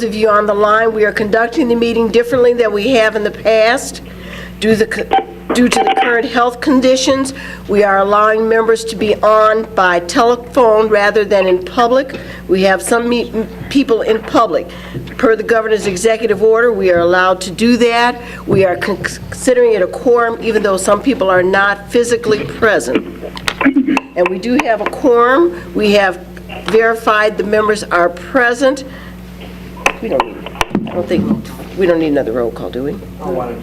Those of you on the line, we are conducting the meeting differently than we have in the past. Due to the current health conditions, we are allowing members to be on by telephone rather than in public. We have some people in public. Per the governor's executive order, we are allowed to do that. We are considering it a quorum, even though some people are not physically present. And we do have a quorum. We have verified the members are present. We don't need another roll call, do we? All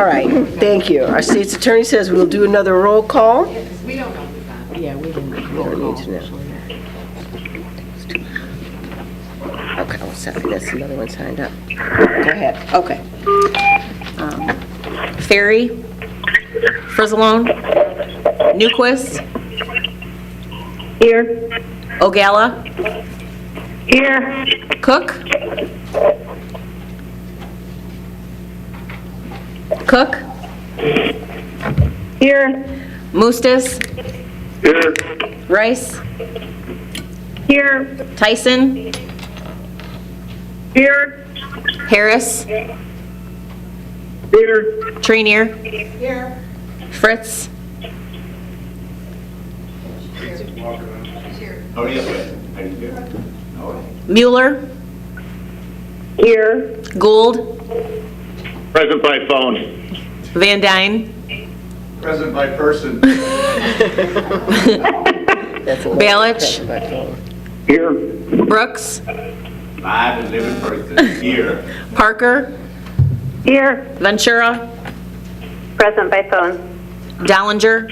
right, thank you. Our state's attorney says we'll do another roll call. We don't know who's on. Yeah, we don't need to know. Okay, oh, sorry, that's another one signed up. Go ahead. Okay. Ferry, Frizzalone, Newquist, Here. Ogalla, Here. Cook, Here. Mustis, Here. Rice, Here. Tyson, Here. Harris, Here. Trainier, Here. Fritz, Oh, yes, how you doing? All right. Mueller, Here. Gould, Present by phone. Van Dyne, Present by person. Balich, Here. Brooks, Live and living person, here. Parker, Here. Ventura, Present by phone. Dollinger,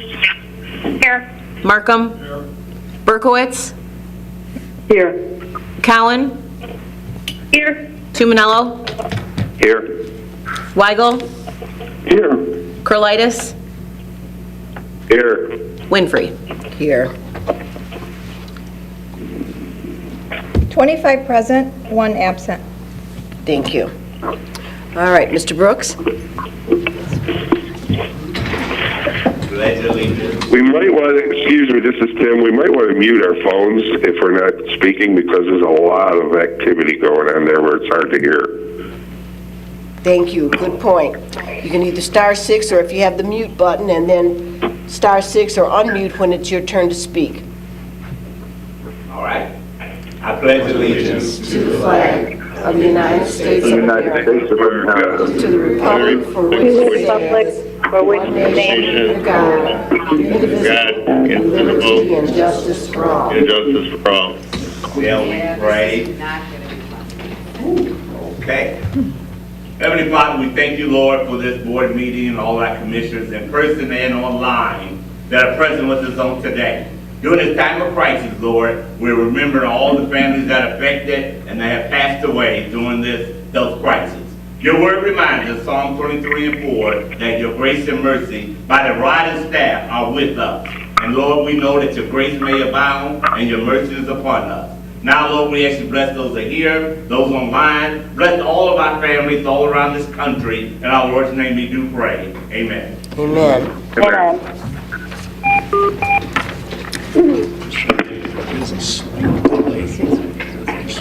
Here. Markham, Berkowitz, Here. Cowan, Here. Tuminello, Here. Weigel, Here. Curlitis, Here. Winfrey. Here. 25 present, 1 absent. Thank you. All right, Mr. Brooks? Pledge allegiance. We might want to, excuse me, this is Tim, we might want to mute our phones if we're not speaking because there's a lot of activity going on there where it's hard to hear. Thank you, good point. You can either *6 or if you have the mute button and then *6 or unmute when it's your turn to speak. All right. I pledge allegiance To the flag of the United States of America, States of America. to the republic for which it stands, one nation, under God, indivisible, with liberty and justice for all. Justice for all. Shall we pray? Not gonna be fun. Okay. Heavenly Father, we thank you, Lord, for this board meeting and all our commissioners in person and online that are present with us on today. During this time of crisis, Lord, we're remembering all the families that are affected and that have passed away during this health crisis. Your word reminds us, Psalm 23 and 4, that your grace and mercy by the rod and staff are with us. And Lord, we know that your grace may abound and your mercy is upon us. Now, Lord, we ask you to bless those that are here, those online, bless all of our families all around this country. In our Lord's name we do pray. Amen. Amen.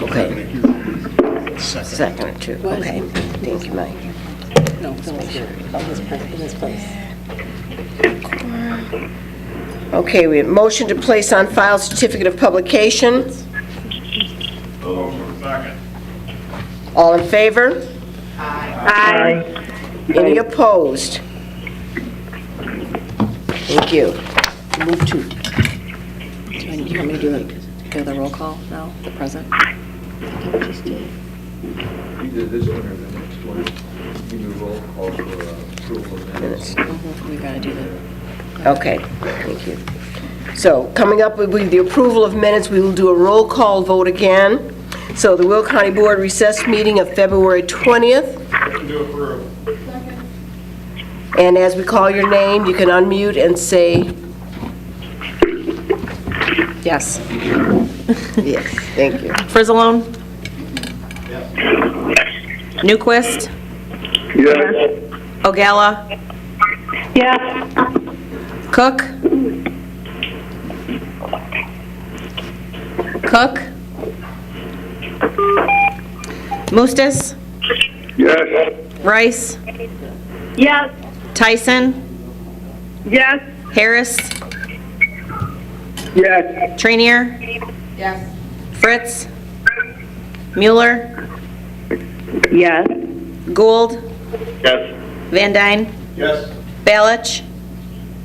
Okay. Second or two. Okay. Thank you, Mike. No, in his place. Okay, we have motion to place on file certificate of publication. All in favor? Aye. Any opposed? Thank you. Move to. Do you want me to do the roll call now, the present? Either this one or the next one. Give me a roll call for approval of minutes. We gotta do that. Okay, thank you. So coming up with the approval of minutes, we will do a roll call vote again. So the Will County Board recess meeting of February 20th. And as we call your name, you can unmute and say Yes. yes. Thank you. Frizzalone, Newquist, Yes. Ogalla, Yes. Cook, Mustis, Yes. Rice, Yes. Tyson, Yes. Harris, Yes. Trainier. Yes. Fritz, Mueller, Yes. Gould, Yes. Van Dyne, Yes. Balich,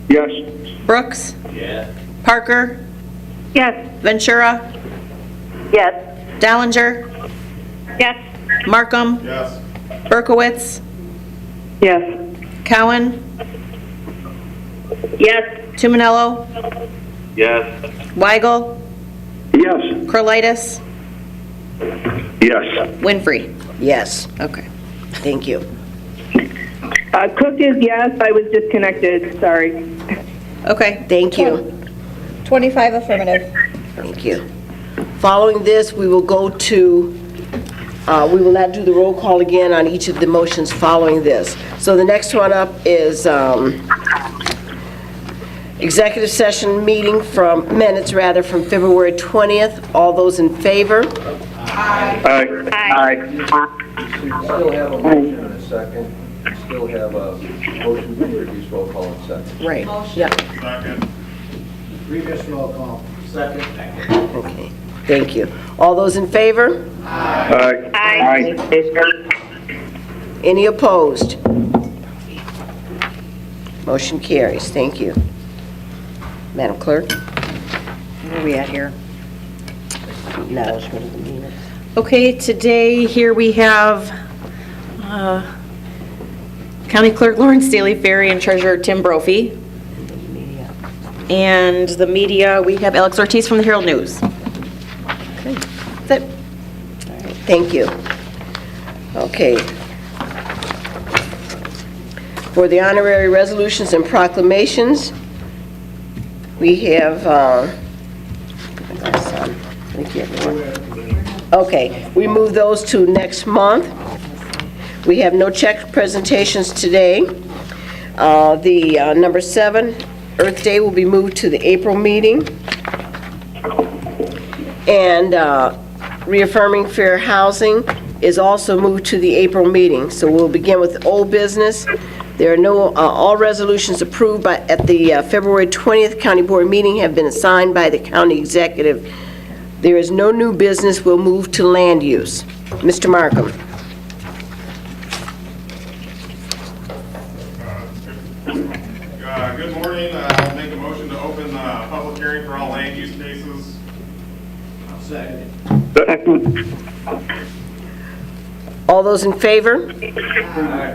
Yes. Brooks, Yes. Parker, Yes. Ventura, Yes. Dallinger, Yes. Markham, Yes. Berkowitz, Yes. Cowan, Yes. Tumanello, Yes. Weigel, Yes. Crolitis, Yes. Winfrey. Yes, Okay. thank you. Cook is yes. I was disconnected. Sorry. Okay. Thank you. 25 affirmative. Thank you. Following this, we will go to, we will not do the roll call again on each of the motions following this. So the next one up is executive session meeting minutes from February 20th. All those in favor? Aye. Aye. So you still have a motion and a second. You still have a motion for previous roll call and second. Right. Yeah. Second. Previous roll call. Second. Okay. Thank you. All those in favor? Aye. Aye. Any opposed? Motion carries. Thank you. Madam Clerk? Where are we at here? Acknowledgement of the meeting. Okay, today, here we have County Clerk Lauren Staley Ferry and Treasurer Tim Brophy. And the media, we have Alex Ortiz from the Herald News. Okay. That's it. All right. Thank you. Okay. For the honorary resolutions and proclamations, we have, okay, we move those to next month. We have no check presentations today. The number 7, Earth Day, will be moved to the April meeting. And reaffirming fair housing is also moved to the April meeting. So we'll begin with old business. There are no, all resolutions approved at the February 20th County Board meeting have been assigned by the county executive. There is no new business. We'll move to land use. Mr. Markham. Good morning. I'll make a motion to open the public hearing for all land use cases. Second. All those in favor?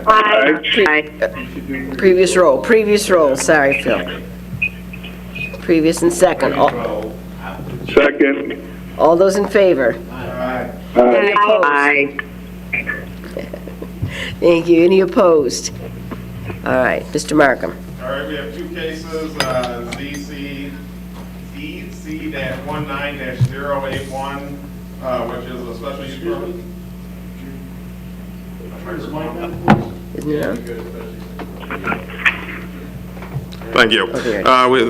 Aye. Previous roll, sorry, Phil. Previous and second. Second. All those in favor? Aye. Any opposed? Aye. Thank you. Any opposed? All right, Mr. Markham. All right, we have two cases, ZC-19-081, which is a special use permit. Isn't it on? Thank you. Okay.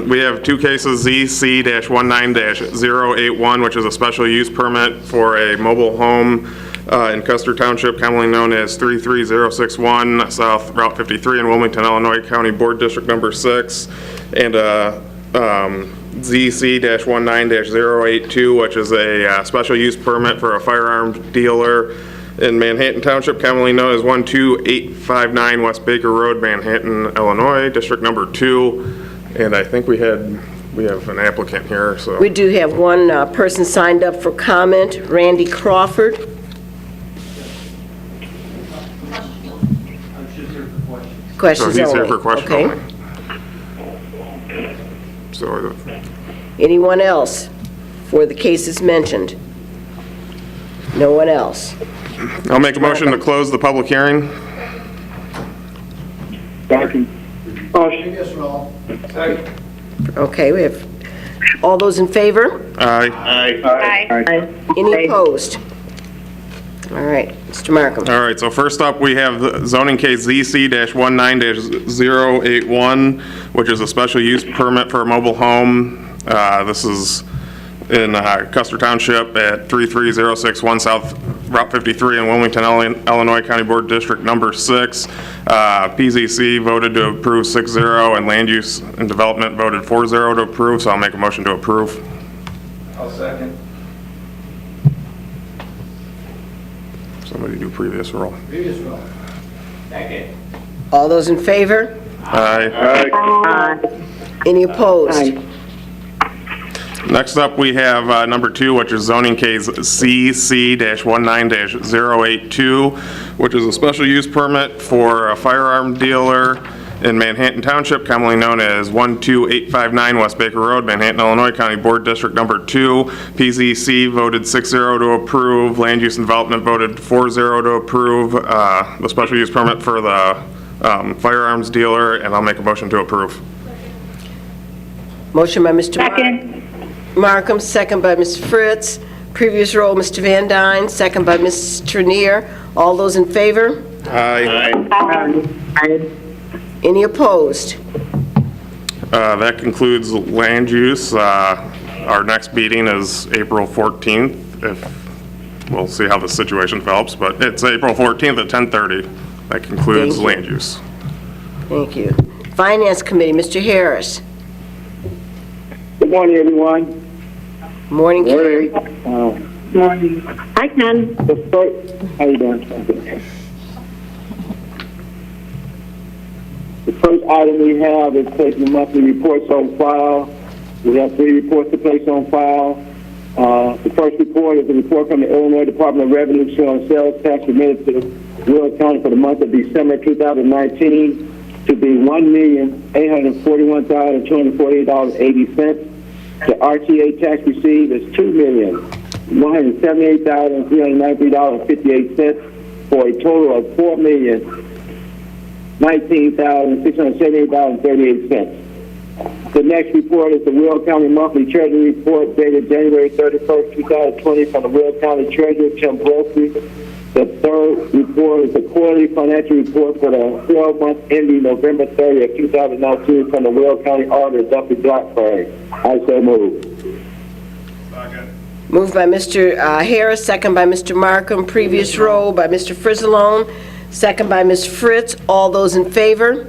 We have two cases, ZC-19-081, which is a special use permit for a mobile home in Custer Township, commonly known as 33061 South Route 53 in Wilmington, Illinois, County Board District Number 6, and ZC-19-082, which is a special use permit for a firearms dealer in Manhattan Township, commonly known as 12859 West Baker Road, Manhattan, Illinois, District Number 2. And I think we have an applicant here, so. We do have one person signed up for comment, Randy Crawford. Questions So only. he's here for question Okay. only. So, Anyone else for the cases mentioned? No one else. I'll make a motion to close the public hearing. Previous roll. Second. Okay, we have, all those in favor? Aye. Aye. Any opposed? All right, Mr. Markham. All right, so first up, we have the zoning case ZC-19-081, which is a special use permit for a mobile home. This is in Custer Township at 33061 South Route 53 in Wilmington, Illinois, County Board District Number 6. PZC voted to approve 6-0, and Land Use and Development voted 4-0 to approve, so I'll make a motion to approve. I'll second. Somebody do previous roll. Previous roll. Second. All those in favor? Aye. Any opposed? Next up, we have number 2, which is zoning case CC-19-08-2, which is a special use permit for a firearm dealer in Manhattan Township, commonly known as 12859 West Baker Road, Manhattan, Illinois, County Board District Number 2. PZC voted 6-0 to approve. Land Use and Development voted 4-0 to approve the special use permit for the firearms dealer, and I'll make a motion to approve. Motion by Mr. Markham, second by Ms. Fritz. Previous roll, Mr. Van Dyne, second by Ms. Trenier. All those in favor? Aye. Any opposed? That concludes land use. Our next meeting is April 14th. We'll see how the situation develops, but it's April 14th at 10:30. That concludes Thank you. land use. Thank you. Finance Committee, Mr. Harris. Good morning, everyone. Morning, Ken. Morning. Hi, Ken. How you doing? The first item we have is placing the monthly reports on file. We have 3 reports to place on file. The first report is a report from the Illinois Department of Revenue showing sales tax remitted to Will County for the month of December 2019 to be $1,841,248.80. The RTA tax received is $2,178,393.58 for a total of $4,019,678.38. The next report is the Will County Monthly Treasury Report dated January 31st, 2020 from the Will County Treasurer, Tim Brophy. The third report is the quarterly financial report for the 12 months ending November 30th, 2019 from the Will County Auditor, Duffy Blackburn. I so move. Moved by Mr. Harris, second by Mr. Markham. Previous roll by Mr. Frizzalone, second by Ms. Fritz. All those in favor?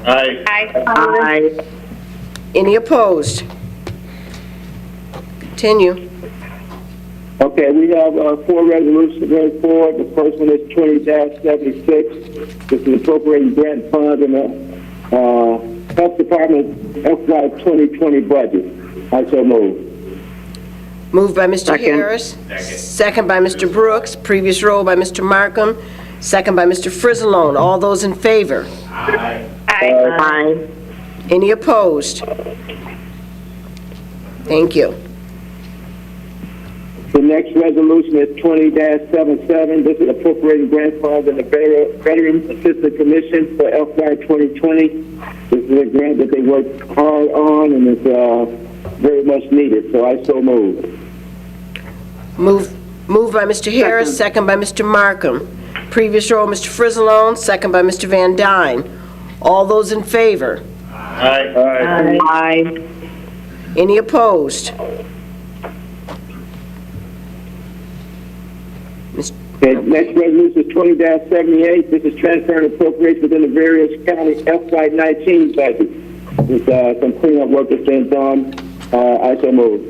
Aye. Any opposed? Continue. Okay, we have 4 resolutions going forward. The first one is 20-76. This is appropriating grant funds in the Health Department FY 2020 budget. I so move. Moved by Mr. Harris, second by Mr. Brooks. Previous roll by Mr. Markham, second by Mr. Frizzalone. All those in favor? Aye. Any opposed? Thank you. The next resolution is 20-77. This is appropriating grant funds in the Veteran Assistance Commission for FY 2020. This is a grant that they worked hard on and is very much needed, so I so move. Moved by Mr. Harris, second by Mr. Markham. Previous roll, Mr. Frizzalone, second by Mr. Van Dyne. All those in favor? Aye. Any opposed? Okay, next resolution is 20-78. This is transferring appropriations within the various county FY 19 budgets. With some cleanup work that's been done, I so move.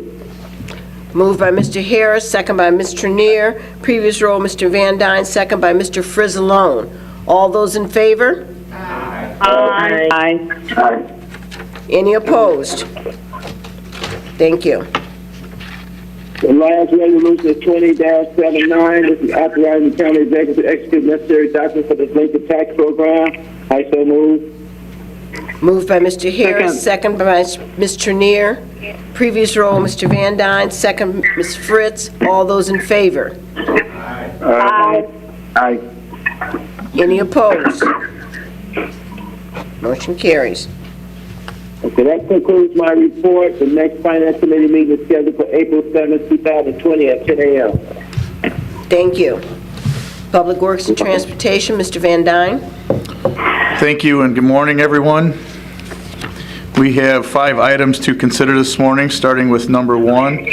Moved by Mr. Harris, second by Ms. Trenier. Previous roll, Mr. Van Dyne, second by Mr. Frizzalone. All those in favor? Aye. Any opposed? Thank you. The last resolution is 20-79. This is authorizing the county executive to execute necessary documents for the Lincoln tax program. I so move. Moved by Mr. Harris, second by Ms. Trenier. Previous roll, Mr. Van Dyne, second Ms. Fritz. All those in favor? Aye. Any opposed? Motion carries. Okay, that concludes my report. The next Finance Committee meeting is scheduled for April 7th, 2020 at 10 a.m. Thank you. Public Works and Transportation, Mr. Van Dyne. Thank you, and good morning, everyone. We have 5 items to consider this morning, starting with number 1,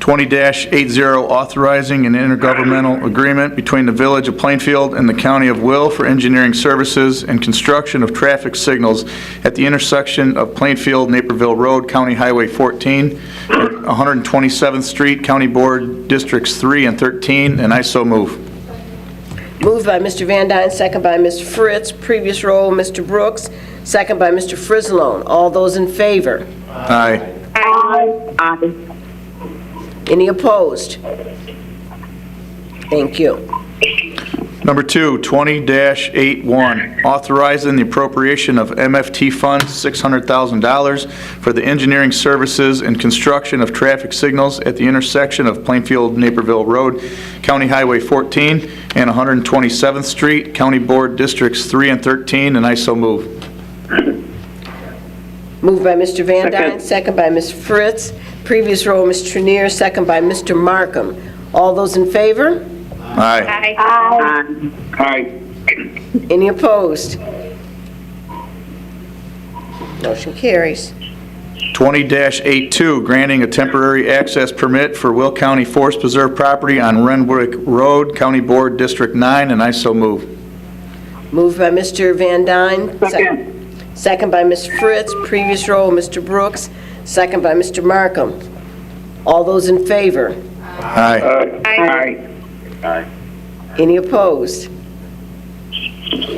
20-80, authorizing an intergovernmental agreement between the Village of Plainfield and the County of Will for engineering services and construction of traffic signals at the intersection of Plainfield, Naperville Road, County Highway 14, 127th Street, County Board Districts 3 and 13, and I so move. Moved by Mr. Van Dyne, second by Ms. Fritz. Previous roll, Mr. Brooks, second by Mr. Frizzalone. All those in favor? Aye. Aye. Any opposed? Thank you. Number 2, 20-81, authorizing the appropriation of MFT funds, $600,000 for the engineering services and construction of traffic signals at the intersection of Plainfield, Naperville Road, County Highway 14, and 127th Street, County Board Districts 3 and 13, and I so move. Moved by Mr. Van Dyne, second by Ms. Fritz. Previous roll, Ms. Trenier, second by Mr. Markham. All those in favor? Aye. Aye. Any opposed? Motion carries. 20-82, granting a temporary access permit for Will County Forest Preserve property on Renwick Road, County Board District 9, and I so move. Moved by Mr. Van Dyne. Second by Ms. Fritz. Previous roll, Mr. Brooks. Second by Mr. Markham. All those in favor? Aye. Aye. Any opposed?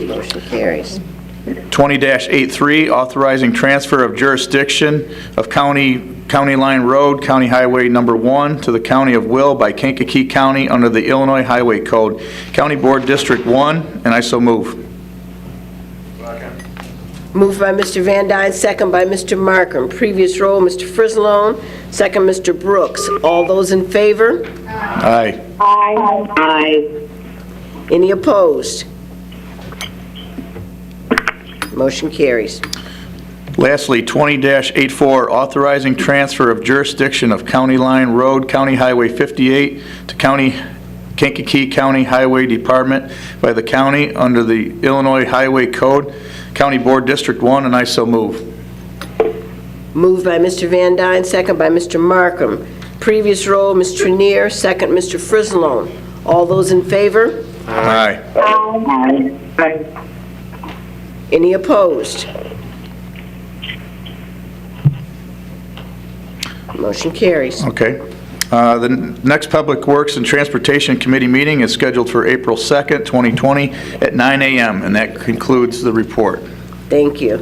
Motion carries. 20-83, authorizing transfer of jurisdiction of County Line Road, County Highway Number 1, to the County of Will by Kankakee County under the Illinois Highway Code, County Board District 1, and I so move. Moved by Mr. Van Dyne, second by Mr. Markham. Previous roll, Mr. Frizzalone, second Mr. Brooks. All those in favor? Aye. Aye. Any opposed? Motion carries. Lastly, 20-84, authorizing transfer of jurisdiction of County Line Road, County Highway 58, to Kankakee County Highway Department by the county under the Illinois Highway Code, County Board District 1, and I so move. Moved by Mr. Van Dyne, second by Mr. Markham. Previous roll, Ms. Trenier, second Mr. Frizzalone. All those in favor? Aye. Aye. Any opposed? Motion carries. Okay. The next Public Works and Transportation Committee meeting is scheduled for April 2nd, 2020 at 9 a.m., and that concludes the report. Thank you.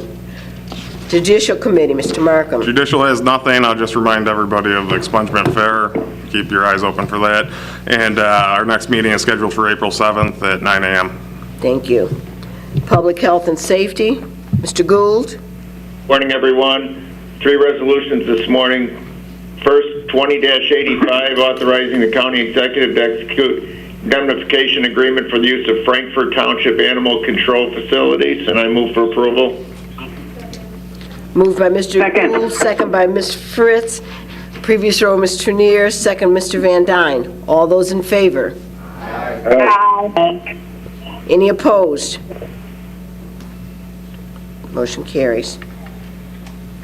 Judicial Committee, Mr. Markham. Judicial has nothing. I'll just remind everybody of the expungement fair. Keep your eyes open for that. And our next meeting is scheduled for April 7th at 9 a.m. Thank you. Public Health and Safety, Mr. Gould. Morning, everyone. 3 resolutions this morning. First, 20-85, authorizing the county executive to execute indemnification agreement for the use of Frankfort Township Animal Control Facilities, and I move for approval. Moved by Mr. Gould, second by Ms. Fritz. Previous row, Ms. Trenier, second Mr. Van Dyne. All those in favor? Aye. Any opposed? Motion carries.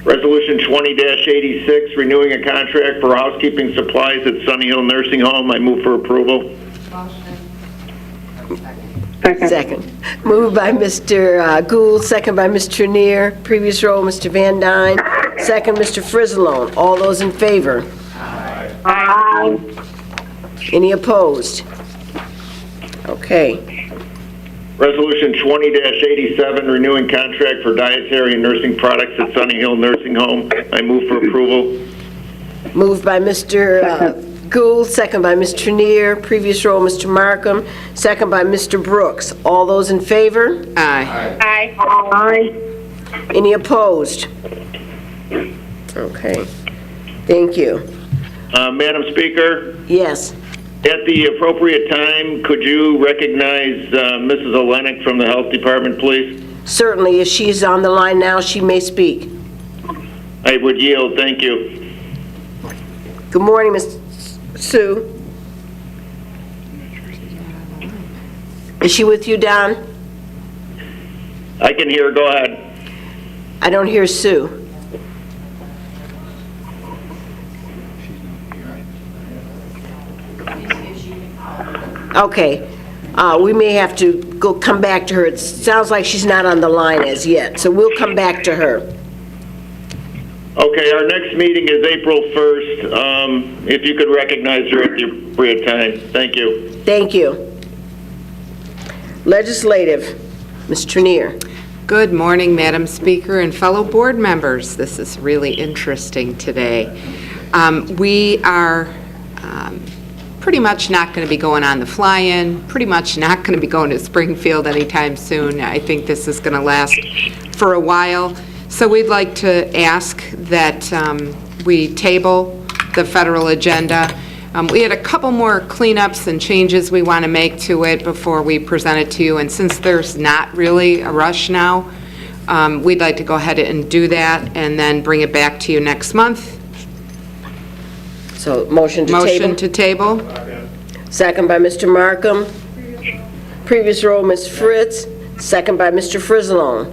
Resolution 20-86, renewing a contract for housekeeping supplies at Sunny Hill Nursing Home. I move for approval. Second. Moved by Mr. Gould, second by Ms. Trenier. Previous row, Mr. Van Dyne, second Mr. Frizzalone. All those in favor? Aye. Any opposed? Okay. Resolution 20-87, renewing contract for dietary and nursing products at Sunny Hill Nursing Home. I move for approval. Moved by Mr. Gould, second by Ms. Trenier. Previous row, Mr. Markham, second by Mr. Brooks. All those in favor? Aye. Aye. Any opposed? Okay. Thank you. Madam Speaker, Yes. at the appropriate time, could you recognize Mrs. Olenek from the Health Department, please? Certainly, if she's on the line now, she may speak. I would yield. Thank you. Good morning, Ms. Sue. Is she with you, Don? I can hear. Go ahead. I don't hear Sue. Okay. We may have to come back to her. It sounds like she's not on the line as yet, so we'll come back to her. Okay, our next meeting is April 1st. If you could recognize her at the appropriate time. Thank you. Thank you. Legislative, Ms. Trenier. Good morning, Madam Speaker and fellow board members. This is really interesting today. We are pretty much not going to be going on the fly-in, pretty much not going to be going to Springfield anytime soon. I think this is going to last for a while. So we'd like to ask that we table the federal agenda. We had a couple more cleanups and changes we want to make to it before we present it to you, and since there's not really a rush now, we'd like to go ahead and do that and then bring it back to you next month. So, motion to table? Motion to table. Second by Mr. Markham. Previous roll, Ms. Fritz. Second by Mr. Frizzalone.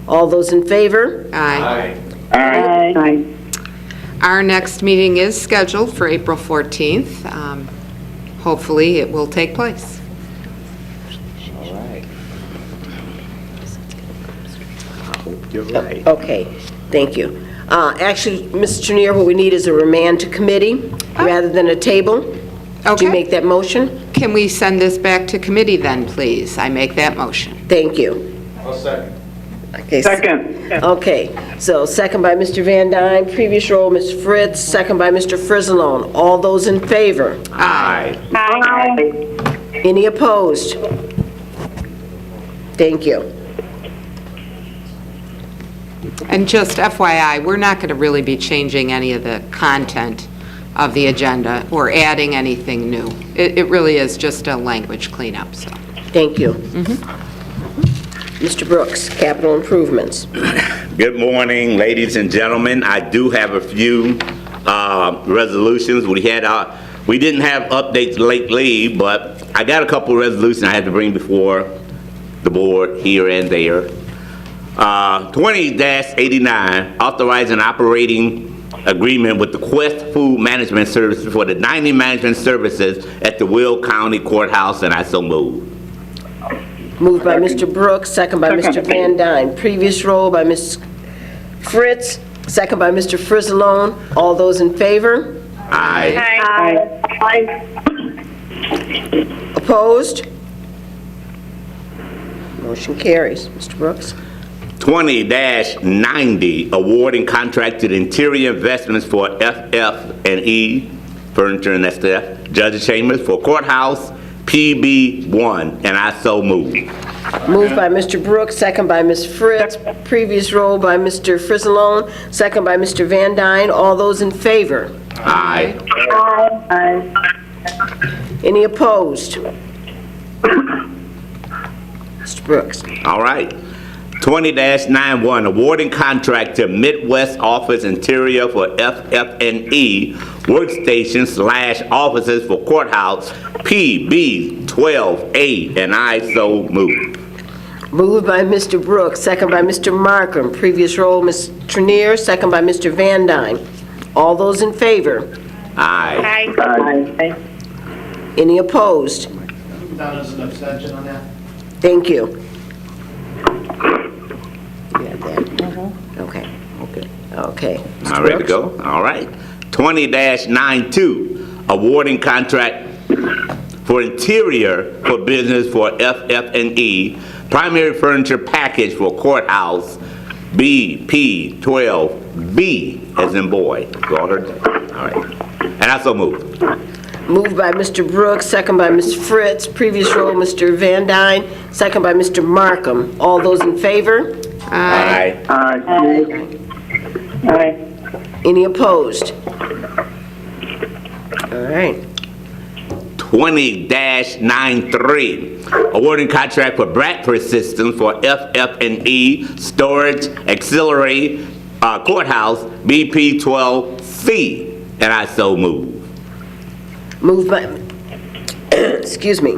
All those in favor? Aye. Aye. Our next meeting is scheduled for April 14th. Hopefully, it will take place. All right. I hope you're right. Okay, thank you. Actually, Ms. Trenier, what we need is a remand to committee rather than a table. Did you Okay. make that motion? Can we send this back to committee then, please? I make that motion. Thank you. I'll second. Okay. Second. Okay, so second by Mr. Van Dyne, previous roll, Ms. Fritz, second by Mr. Frizzalone. All those in favor? Aye. Aye. Any opposed? Thank you. And just FYI, we're not going to really be changing any of the content of the agenda or adding anything new. It really is just a language cleanup, so. Thank you. Mr. Brooks, capital improvements. Good morning, ladies and gentlemen. I do have a few resolutions. We didn't have updates lately, but I got a couple resolutions I had to bring before the board here and there. 20-89, authorizing operating agreement with the Quest Food Management Services for the dining management services at the Will County Courthouse, and I so move. Moved by Mr. Brooks, second by Mr. Van Dyne. Previous roll by Ms. Fritz, second by Mr. Frizzalone. All those in favor? Aye. Aye. Opposed? Motion carries. Mr. Brooks? 20-90, awarding contract to the Interior Investments for FF&E, Furniture and stuff, Judge Chambers for Courthouse, PB1, and I so move. Moved by Mr. Brooks, second by Ms. Fritz. Previous roll by Mr. Frizzalone, second by Mr. Van Dyne. All those in favor? Aye. Aye. Any opposed? Mr. Brooks? All right. 20-91, awarding contract to Midwest Office Interior for FF&E workstations/offices for Courthouse, PB12A, and I so move. Moved by Mr. Brooks, second by Mr. Markham. Previous roll, Ms. Trenier, second by Mr. Van Dyne. All those in favor? Aye. Aye. Any opposed? Down as an abstention on that? Thank you. You got that? Okay. Okay. Am I ready to go? All right. 20-92, awarding contract for interior for business for FF&E, primary furniture package for courthouse, BP12B, as in boy. All right. And I so move. Moved by Mr. Brooks, second by Ms. Fritz. Previous roll, Mr. Van Dyne, second by Mr. Markham. All those in favor? Aye. Aye. Any opposed? All right. 20-93, awarding contract for Bradford Systems for FF&E storage auxiliary courthouse, BP12C, and I so move. Moved by, excuse me,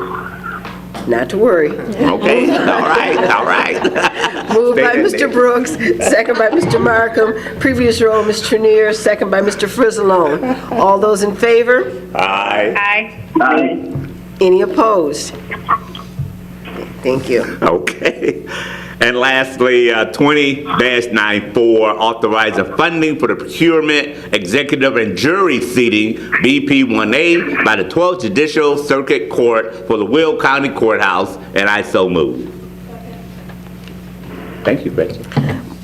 not to worry. Okay, all right. Moved by Stay Mr. there. Brooks, second by Mr. Markham. Previous roll, Ms. Trenier, second by Mr. Frizzalone. All those in favor? Aye. Any opposed? Thank you. Okay. And lastly, 20-94, authorizing funding for the procurement, executive, and jury seating, BP-1A, by the 12th Judicial Circuit Court for the Will County Courthouse, and I so move. Thank you, Betsy.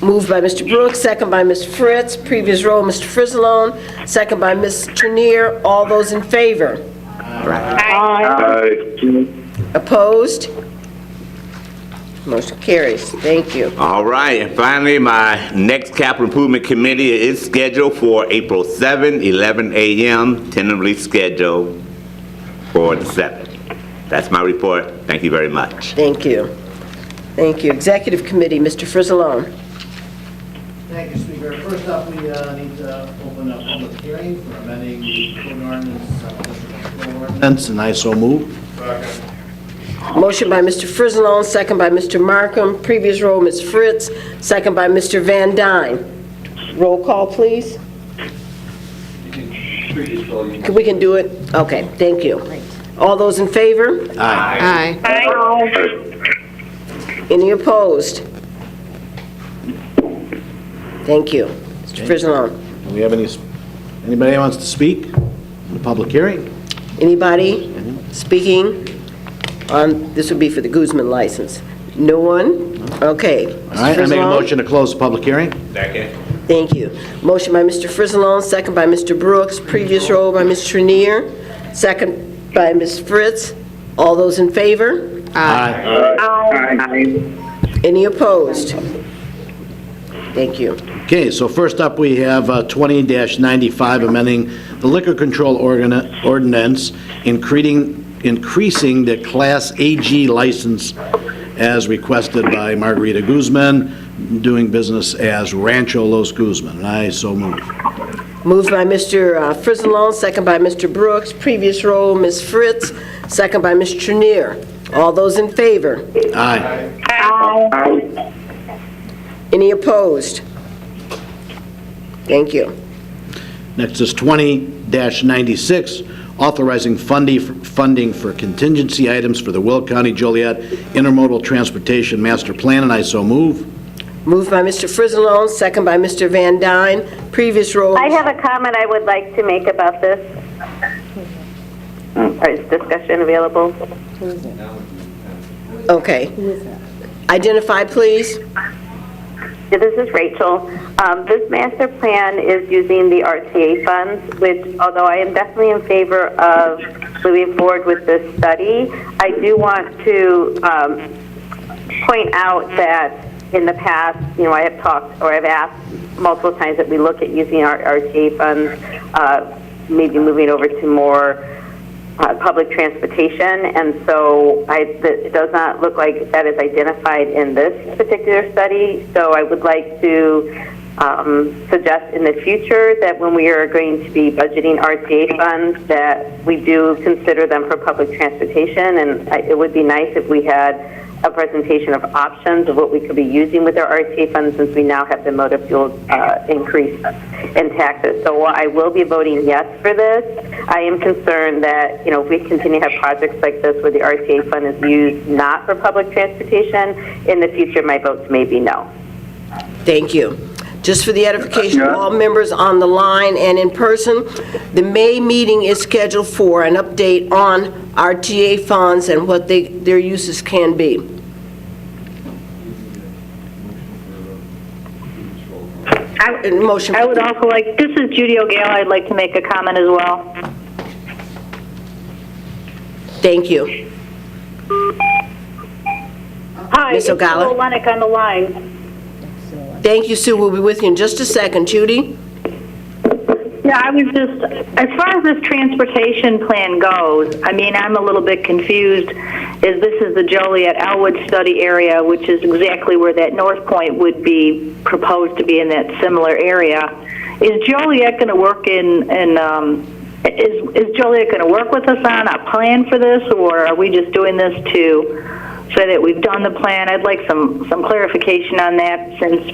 Moved by Mr. Brooks, second by Ms. Fritz. Previous roll, Mr. Frizzalone, second by Ms. Trenier. All those in favor? Aye. Opposed? Motion carries. Thank you. All right, and finally, my next capital improvement committee is scheduled for April 7, 11 a.m., tentatively scheduled for the 7th. That's my report. Thank you very much. Thank you. Thank you. Executive Committee, Mr. Frizzalone. Thank you, Speaker. First up, we need to open a public hearing for amending the code ordinance, and I so move. Motion by Mr. Frizzalone, second by Mr. Markham. Previous roll, Ms. Fritz, second by Mr. Van Dyne. Roll call, please. We can do it? Okay, thank you. All those in favor? Aye. Any opposed? Thank you. Mr. Frizzalone. Do we have anybody who wants to speak in the public hearing? Anybody speaking on, this would be for the Guzman license? No one? Okay. All right, I make a motion to close the public hearing. Second. Thank you. Motion by Mr. Frizzalone, second by Mr. Brooks. Previous roll by Ms. Trenier, second by Ms. Fritz. All those in favor? Any opposed? Thank you. Okay, so first up, we have 20-95, amending the liquor control ordinance, increasing the Class AG license as requested by Margarita Guzman, doing business as Rancho Los Guzman, and I so move. Moved by Mr. Frizzalone, second by Mr. Brooks. Previous roll, Ms. Fritz, second by Ms. Trenier. All those in favor? Aye. Any opposed? Thank you. Next is 20-96, authorizing funding for contingency items for the Will County Joliet Intermodal Transportation Master Plan, and I so move. Moved by Mr. Frizzalone, second by Mr. Van Dyne. Previous roll. I have a comment I would like to make about this. Is discussion available? Okay. Identify, please. This is Rachel. This master plan is using the RTA funds, which, although I am definitely in favor of moving forward with this study, I do want to point out that in the past, I have talked, or I've asked multiple times that we look at using our RTA funds, maybe moving over to more public transportation, and so it does not look like that is identified in this particular study. So I would like to suggest in the future that when we are going to be budgeting RTA funds, that we do consider them for public transportation, and it would be nice if we had a presentation of options of what we could be using with our RTA funds, since we now have the motor fuel increase in taxes. So while I will be voting yes for this, I am concerned that, if we continue to have projects like this where the RTA fund is used not for public transportation, in the future my votes may be no. Thank you. Just for the edification of all members on the line and in person, the May meeting is scheduled for an update on RTA funds and what their uses can be. Motion. I would also like, this is Judy O'Gale, I'd like to make a comment as well. Thank you. Hi, Ms. O'Gala. Sue Olenek on the line. Thank you, Sue. We'll be with you in just a second. Judy? Yeah, I was just, as far as this transportation plan goes, I'm a little bit confused, as this is the Joliet-Elwood study area, which is exactly where that North Point would be proposed to be, in that similar area. Is Joliet going to work is Joliet going to work with us on a plan for this, or are we just doing this to say that we've done the plan? I'd like some clarification on that, since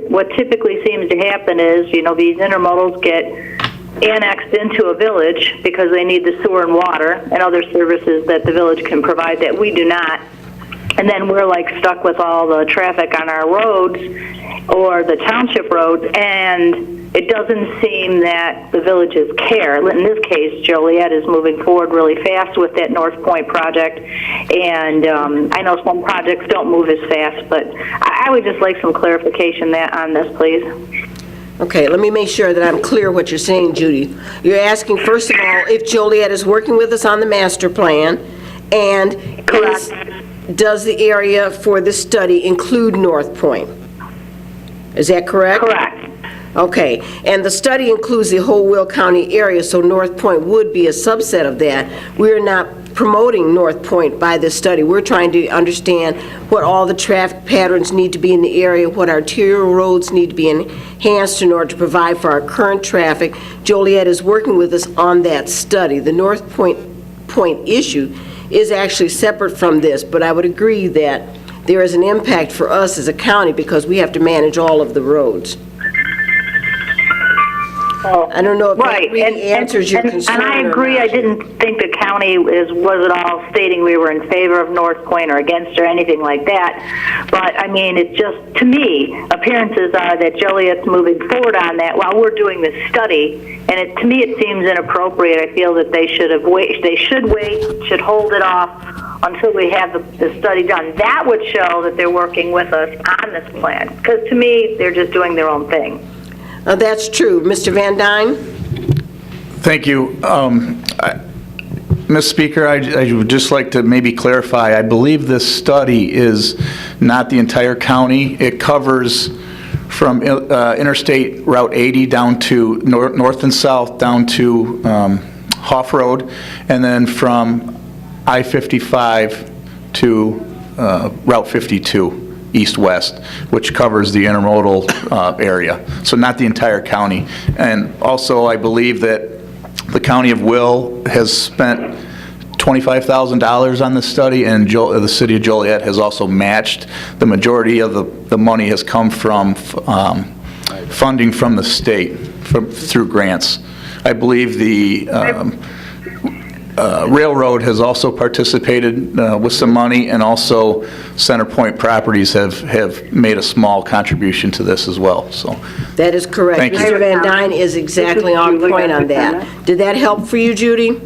what typically seems to happen is, these intermodals get annexed into a village because they need the sewer and water and other services that the village can provide that we do not. And then we're like stuck with all the traffic on our roads or the township roads, and it doesn't seem that the villages care. In this case, Joliet is moving forward really fast with that North Point project, and I know some projects don't move as fast, but I would just like some clarification on this, please. Okay, let me make sure that I'm clear what you're saying, Judy. You're asking, first of all, if Joliet is working with us on the master plan, and does the area for the study include North Point? Is that correct? Correct. Okay, and the study includes the whole Will County area, so North Point would be a subset of that. We're not promoting North Point by this study. We're trying to understand what all the traffic patterns need to be in the area, what arterial roads need to be enhanced in order to provide for our current traffic. Joliet is working with us on that study. The North Point issue is actually separate from this, but I would agree that there is an impact for us as a county because we have to manage all of the roads. I don't know if that really answers your concern. And I agree. I didn't think the county was at all stating we were in favor of North Point or against or anything like that. But I mean, it's just, to me, appearances are that Joliet's moving forward on that while we're doing this study. And to me, it seems inappropriate. I feel that they should wait, should hold it off until we have the study done. That would show that they're working with us on this plan. Because to me, they're just doing their own thing. That's true. Mr. Van Dyne? Thank you. Ms. Speaker, I would just like to maybe clarify. I believe this study is not the entire county. It covers from Interstate Route 80 down to north and south down to Hoff Road, and then from I-55 to Route 52. East-west, which covers the intermodal area. So not the entire county. And also, I believe that the County of Will has spent $25,000 on this study, and the City of Joliet has also matched. The majority of the money has come from funding from the state through grants. I believe the Railroad has also participated with some money, and also Center Point Properties have made a small contribution to this as well. So that is correct. Thank you. Mr. Van Dyne is exactly on point on that. Did that help for you, Judy?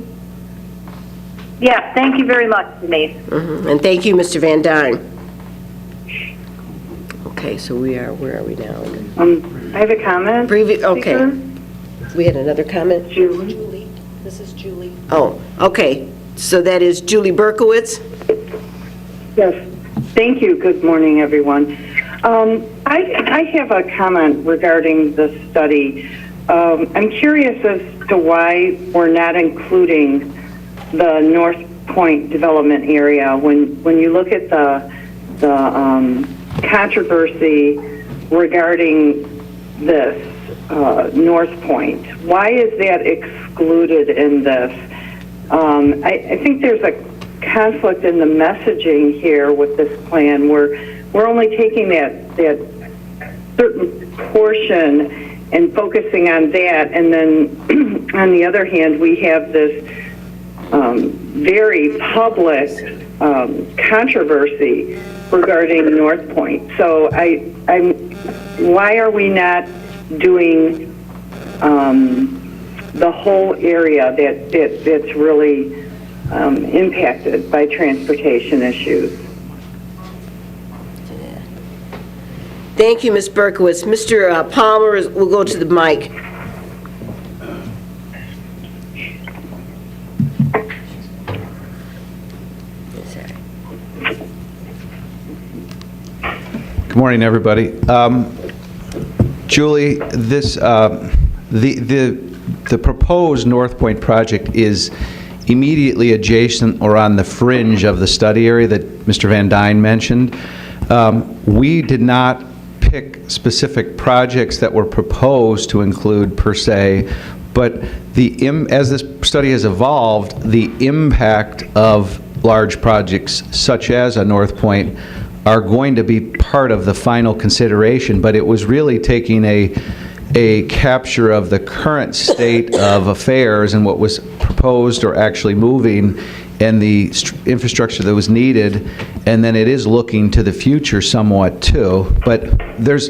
Yeah, thank you very much, Denise. And thank you, Mr. Van Dyne. Okay, so where are we now? I have a comment. Okay. We had another comment? Julie. This is Julie. Oh, okay. So that is Julie Berkowitz? Yes. Thank you. Good morning, everyone. I have a comment regarding the study. I'm curious as to why we're not including the North Point development area. When you look at the controversy regarding this North Point, why is that excluded in this? I think there's a conflict in the messaging here with this plan. We're only taking that certain portion and focusing on that, and then on the other hand, we have this very public controversy regarding North Point. So why are we not doing the whole area that's really impacted by transportation issues? Thank you, Ms. Berkowitz. Mr. Palmer will go to the mic. Good morning, everybody. Julie, this the proposed North Point project is immediately adjacent or on the fringe of the study area that Mr. Van Dyne mentioned. We did not pick specific projects that were proposed to include per se, but as this study has evolved, the impact of large projects such as a North Point are going to be part of the final consideration, but it was really taking a capture of the current state of affairs and what was proposed or actually moving and the infrastructure that was needed, and then it is looking to the future somewhat too. But there's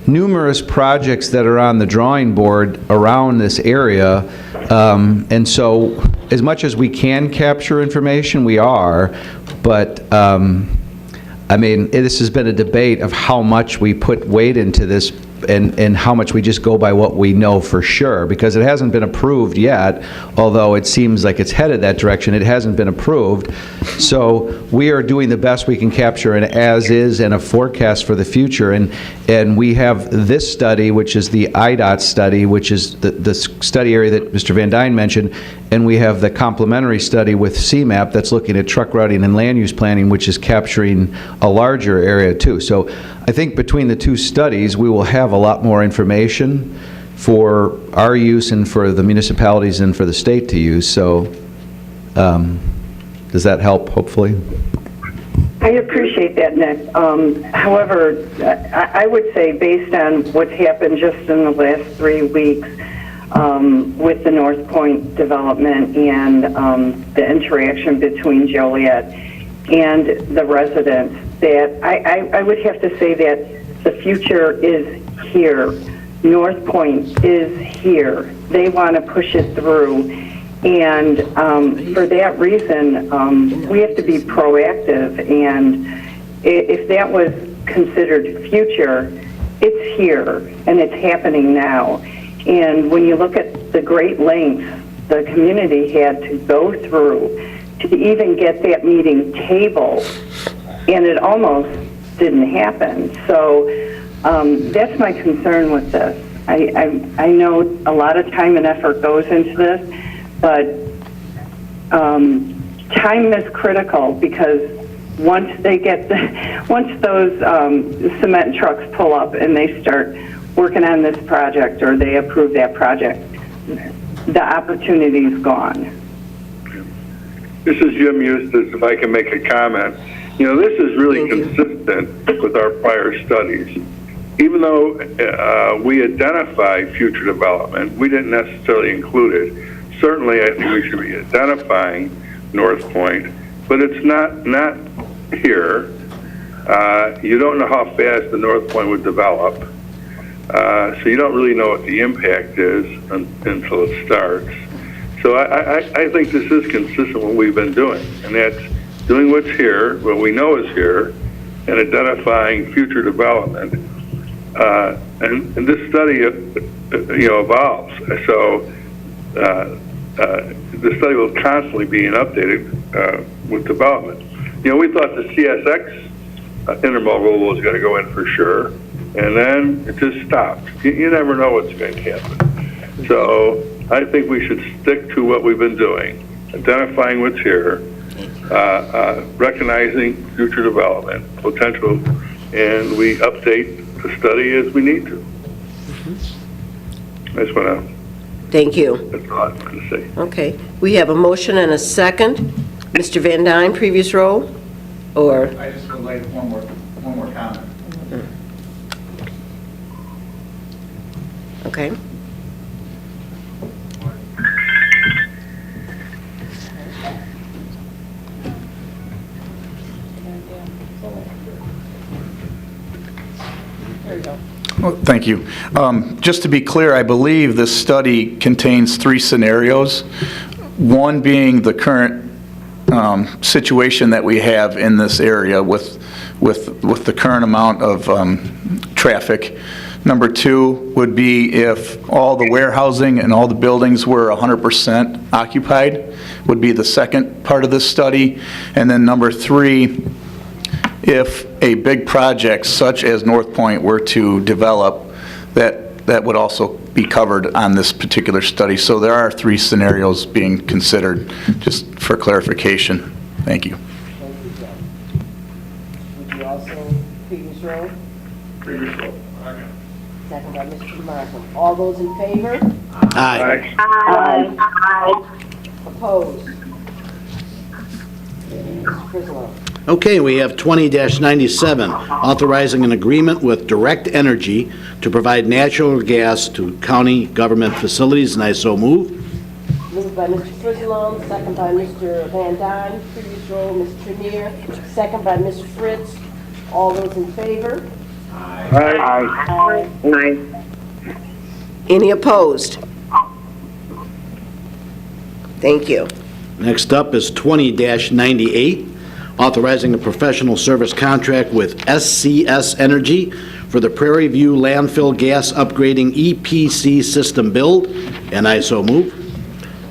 numerous projects that are on the drawing board around this area, and so as much as we can capture information, we are, but I mean, this has been a debate of how much we put weight into this and how much we just go by what we know for sure, because it hasn't been approved yet, although it seems like it's headed that direction. It hasn't been approved. So we are doing the best we can capture an as-is and a forecast for the future. And we have this study, which is the IDOT study, which is the study area that Mr. Van Dyne mentioned, and we have the complementary study with CMAP that's looking at truck routing and land use planning, which is capturing a larger area too. So I think between the two studies, we will have a lot more information for our use and for the municipalities and for the state to use. So does that help, hopefully? I appreciate that, Nick. However, I would say based on what's happened just in the last 3 weeks with the North Point development and the interaction between Joliet and the residents, that I would have to say that the future is here. North Point is here. They want to push it through. And for that reason, we have to be proactive. And if that was considered future, it's here and it's happening now. And when you look at the great lengths the community had to go through to even get that meeting tabled, and it almost didn't happen. So that's my concern with this. I know a lot of time and effort goes into this, but time is critical, because once those cement trucks pull up and they start working on this project or they approve that project, the opportunity's gone. This is Jim Eustace, if I can make a comment. You know, this is really consistent with our prior studies. Even though we identify future development, we didn't necessarily include it. Certainly, I think we should be identifying North Point, but it's not here. You don't know how fast the North Point would develop, so you don't really know what the impact is until it starts. So I think this is consistent with what we've been doing, and that's doing what's here, what we know is here, and identifying future development. And this study, evolves. So the study will constantly be updated with development. You know, we thought the CSX intermodal was going to go in for sure, and then it just stopped. You never know what's going to happen. So I think we should stick to what we've been doing, identifying what's here, recognizing future development potential, and we update the study as we need to. I just want to. Thank you. That's all I was going to say. Okay. We have a motion and a second. Mr. Van Dyne, previous row? Or? I just would like one more comment. Okay. Well, thank you. Just to be clear, I believe this study contains 3 scenarios. One being the current situation that we have in this area with the current amount of traffic. Number 2 would be if all the warehousing and all the buildings were 100% occupied, would be the second part of this study. And then number 3, if a big project such as North Point were to develop, that would also be covered on this particular study. So there are 3 scenarios being considered, just for clarification. Thank you. Would you also, previous row? Previous row. Second by Mr. Markham. All those in favor? Aye. Aye. Opposed? Mr. Frislow. Okay, we have 20-97, authorizing an agreement with Direct Energy to provide natural gas to county government facilities, and I so move. Moved by Mr. Frizzalone, second by Mr. Van Dyne. Previous roll, Ms. Trenier, second by Ms. Fritz. All those in favor? Aye. Any opposed? Thank you. Next up is 20-98, authorizing a professional service contract with SCS Energy for the Prairie View Landfill Gas Upgrading EPC System Build, and I so move.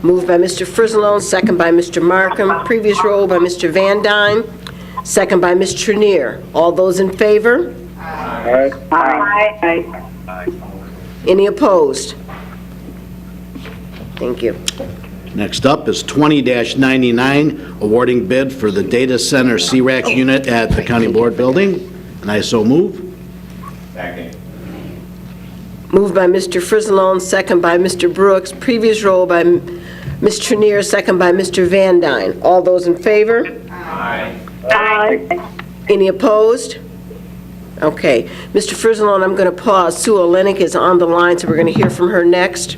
Moved by Mr. Frizzalone, second by Mr. Markham. Previous roll by Mr. Van Dyne, second by Ms. Trenier. All those in favor? Aye. Any opposed? Thank you. Next up is 20-99, awarding bid for the data center CRAC unit at the County Board Building, and I so move. Second. Moved by Mr. Frizzalone, second by Mr. Brooks. Previous roll by Ms. Trenier, second by Mr. Van Dyne. All those in favor? Any opposed? Okay. Mr. Frizzalone, I'm going to pause. Sue Olenek is on the line, so we're going to hear from her next.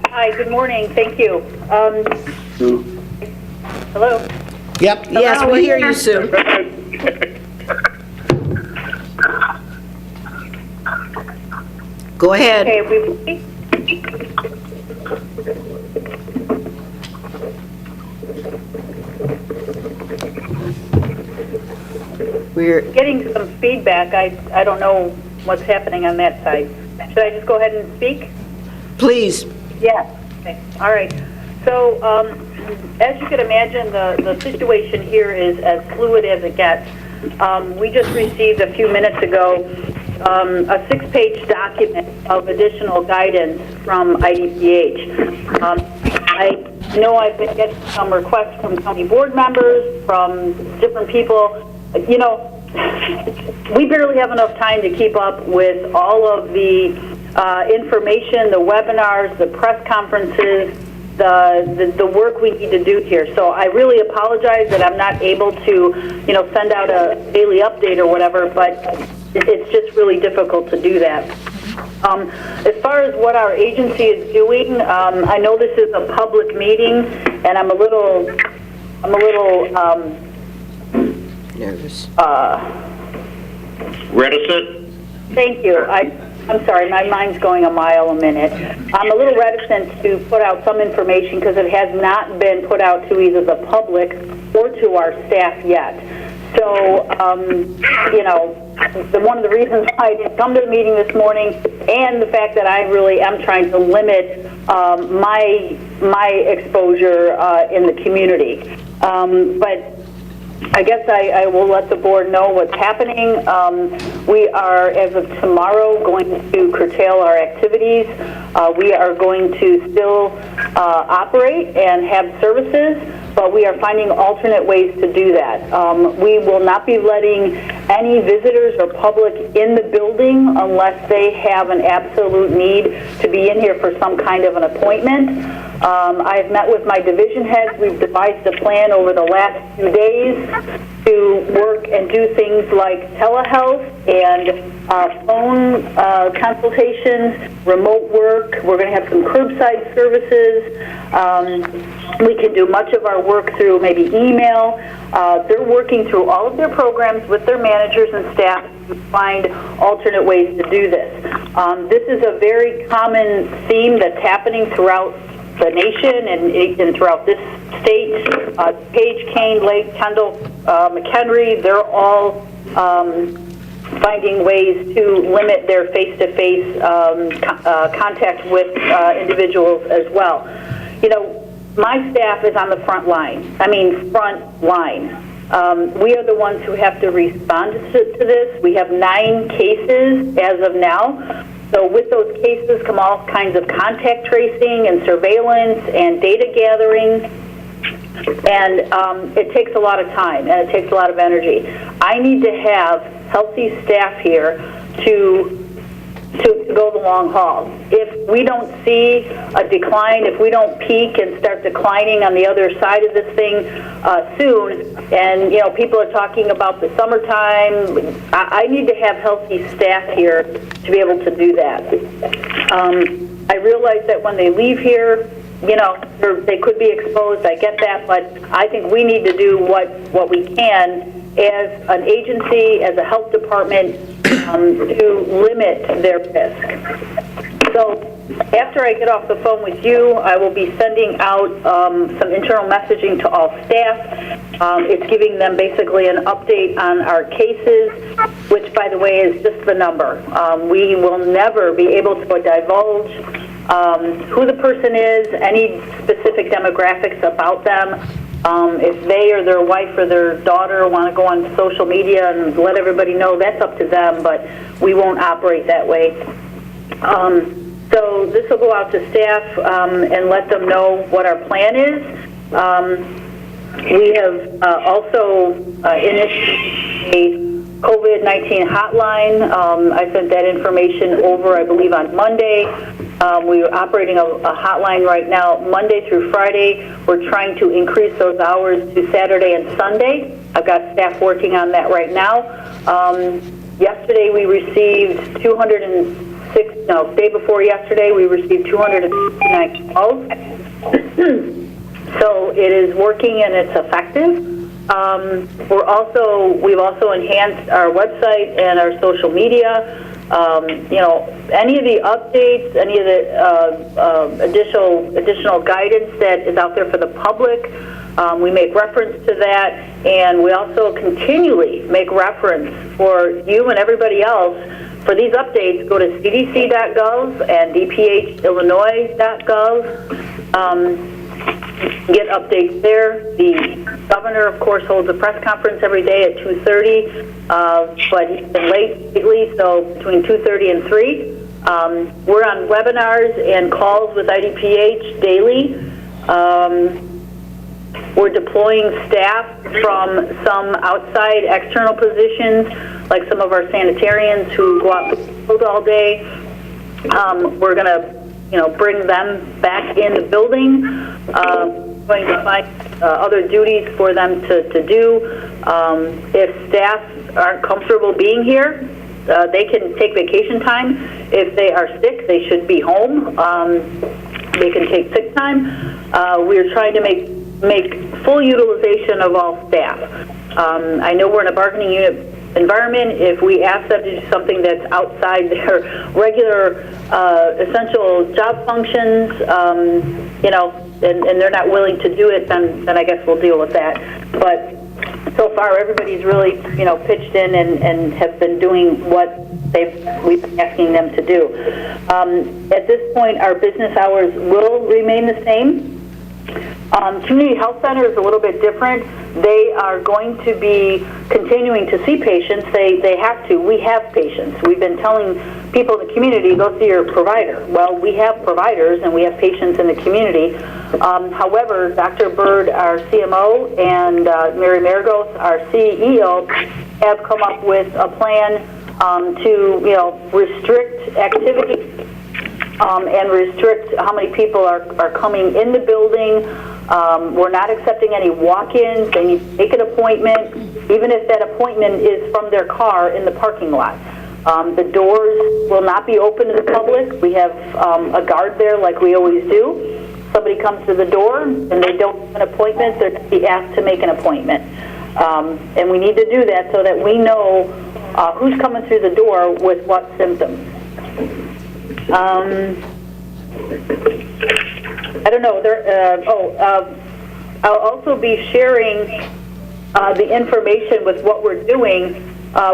Hi, good morning, thank you. Hello? Yep. Yes, we hear you, Sue. Go ahead. Okay, We're getting some feedback. I don't know what's happening on that side. Should I just go ahead and speak? Please. Yes. Okay. All right. So, as you can imagine, the situation here is as fluid as it gets. We just received a few minutes ago a 6-page document of additional guidance from IDPH. I know I've been getting some requests from county board members, from different people. You know, we barely have enough time to keep up with all of the information, the webinars, the press conferences, the work we need to do here. So I really apologize that I'm not able to, send out a daily update or whatever, but it's just really difficult to do that. As far as what our agency is doing, I know this is a public meeting, and I'm a little nervous. Reticent? Thank you. I'm sorry, my mind's going a mile a minute. I'm a little reticent to put out some information because it has not been put out to either the public or to our staff yet. So, one of the reasons why I didn't come to the meeting this morning, and the fact that I really am trying to limit my exposure in the community. But I guess I will let the board know what's happening. We are, as of tomorrow, going to curtail our activities. We are going to still operate and have services, but we are finding alternate ways to do that. We will not be letting any visitors or public in the building unless they have an absolute need to be in here for some kind of an appointment. I have met with my division heads. We've devised a plan over the last 2 days to work and do things like telehealth and phone consultations, remote work. We're going to have some curbside services. We can do much of our work through maybe email. They're working through all of their programs with their managers and staff to find alternate ways to do this. This is a very common theme that's happening throughout the nation and throughout this state. Page, Kane, Lake, Kendall, McHenry, they're all finding ways to limit their face-to-face contact with individuals as well. My staff is on the front line. Front line. We are the ones who have to respond to this. We have 9 cases as of now. So with those cases come all kinds of contact tracing and surveillance and data gathering. And it takes a lot of time and it takes a lot of energy. I need to have healthy staff here to to go the long haul. If we don't see a decline, if we don't peak and start declining on the other side of this thing soon, and people are talking about the summertime, I need to have healthy staff here to be able to do that. I realize that when they leave here, they could be exposed. I get that, but I think we need to do what we can as an agency, as a health department, to limit their risk. So after I get off the phone with you, I will be sending out some internal messaging to all staff. It's giving them basically an update on our cases, which, by the way, is just the number. We will never be able to divulge who the person is, any specific demographics about them. If they or their wife or their daughter want to go on social media and let everybody know, that's up to them, but we won't operate that way. So this will go out to staff and let them know what our plan is. We have also initiated a COVID-19 hotline. I sent that information over, I believe, on Monday. We are operating a hotline right now, Monday through Friday. We're trying to increase those hours to Saturday and Sunday. I've got staff working on that right now. Yesterday we received day before yesterday, we received 269 calls. So it is working and it's effective. We've also enhanced our website and our social media. Any of the updates, any of the additional guidance that is out there for the public, we make reference to that, and we also continually make reference for you and everybody else. For these updates, go to cdc.gov and dphillinois.gov. Get updates there. The governor, of course, holds a press conference every day at 2:30, but he's been late lately, so between 2:30 and 3. We're on webinars and calls with IDPH daily. We're deploying staff from some outside external positions, like some of our sanitarians who go out in the field all day. We're going to bring them back in the building, going to find other duties for them to do. If staff aren't comfortable being here, they can take vacation time. If they are sick, they should be home. They can take sick time. We're trying to make full utilization of all staff. I know we're in a bargaining unit environment. If we ask them to do something that's outside their regular essential job functions, and they're not willing to do it, then I guess we'll deal with that. But so far, everybody's really, pitched in and have been doing what we've been asking them to do. At this point, our business hours will remain the same. Community Health Center is a little bit different. They are going to be continuing to see patients. They have to. We have patients. We've been telling people in the community, go see your provider. Well, we have providers and we have patients in the community. However, Dr. Bird, our CMO, and Mary Maragos, our CEO, have come up with a plan to, restrict activity and restrict how many people are coming in the building. We're not accepting any walk-ins. They need to make an appointment, even if that appointment is from their car in the parking lot. The doors will not be open to the public. We have a guard there like we always do. Somebody comes to the door and they don't have an appointment, they're going to be asked to make an appointment. And we need to do that so that we know who's coming through the door with what symptoms. I don't know. I'll also be sharing the information with what we're doing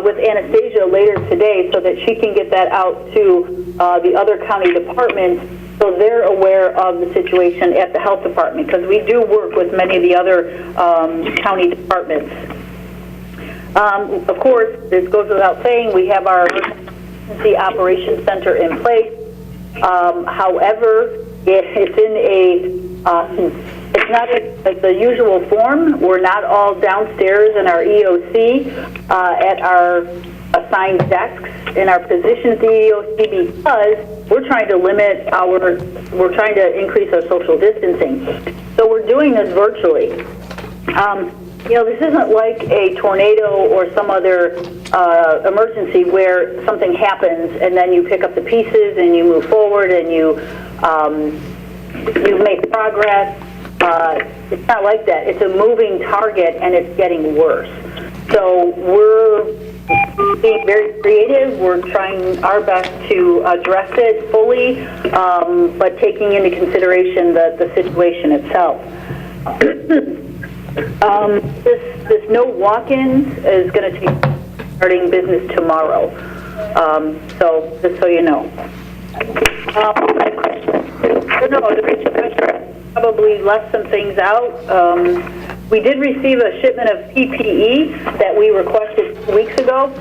with Anastasia later today so that she can get that out to the other county departments so they're aware of the situation at the health department, because we do work with many of the other county departments. Of course, this goes without saying, we have our emergency operations center in place. However, it's not like the usual form. We're not all downstairs in our EOC at our assigned desks in our positions at EEOC because we're trying to increase our social distancing. So we're doing this virtually. This isn't like a tornado or some other emergency where something happens and then you pick up the pieces and you move forward and you make progress. It's not like that. It's a moving target and it's getting worse. So we're being very creative. We're trying our best to address it fully, but taking into consideration the situation itself. This no walk-ins is going to take starting business tomorrow. So just so you know. Probably left some things out. We did receive a shipment of PPE that we requested 2 weeks ago.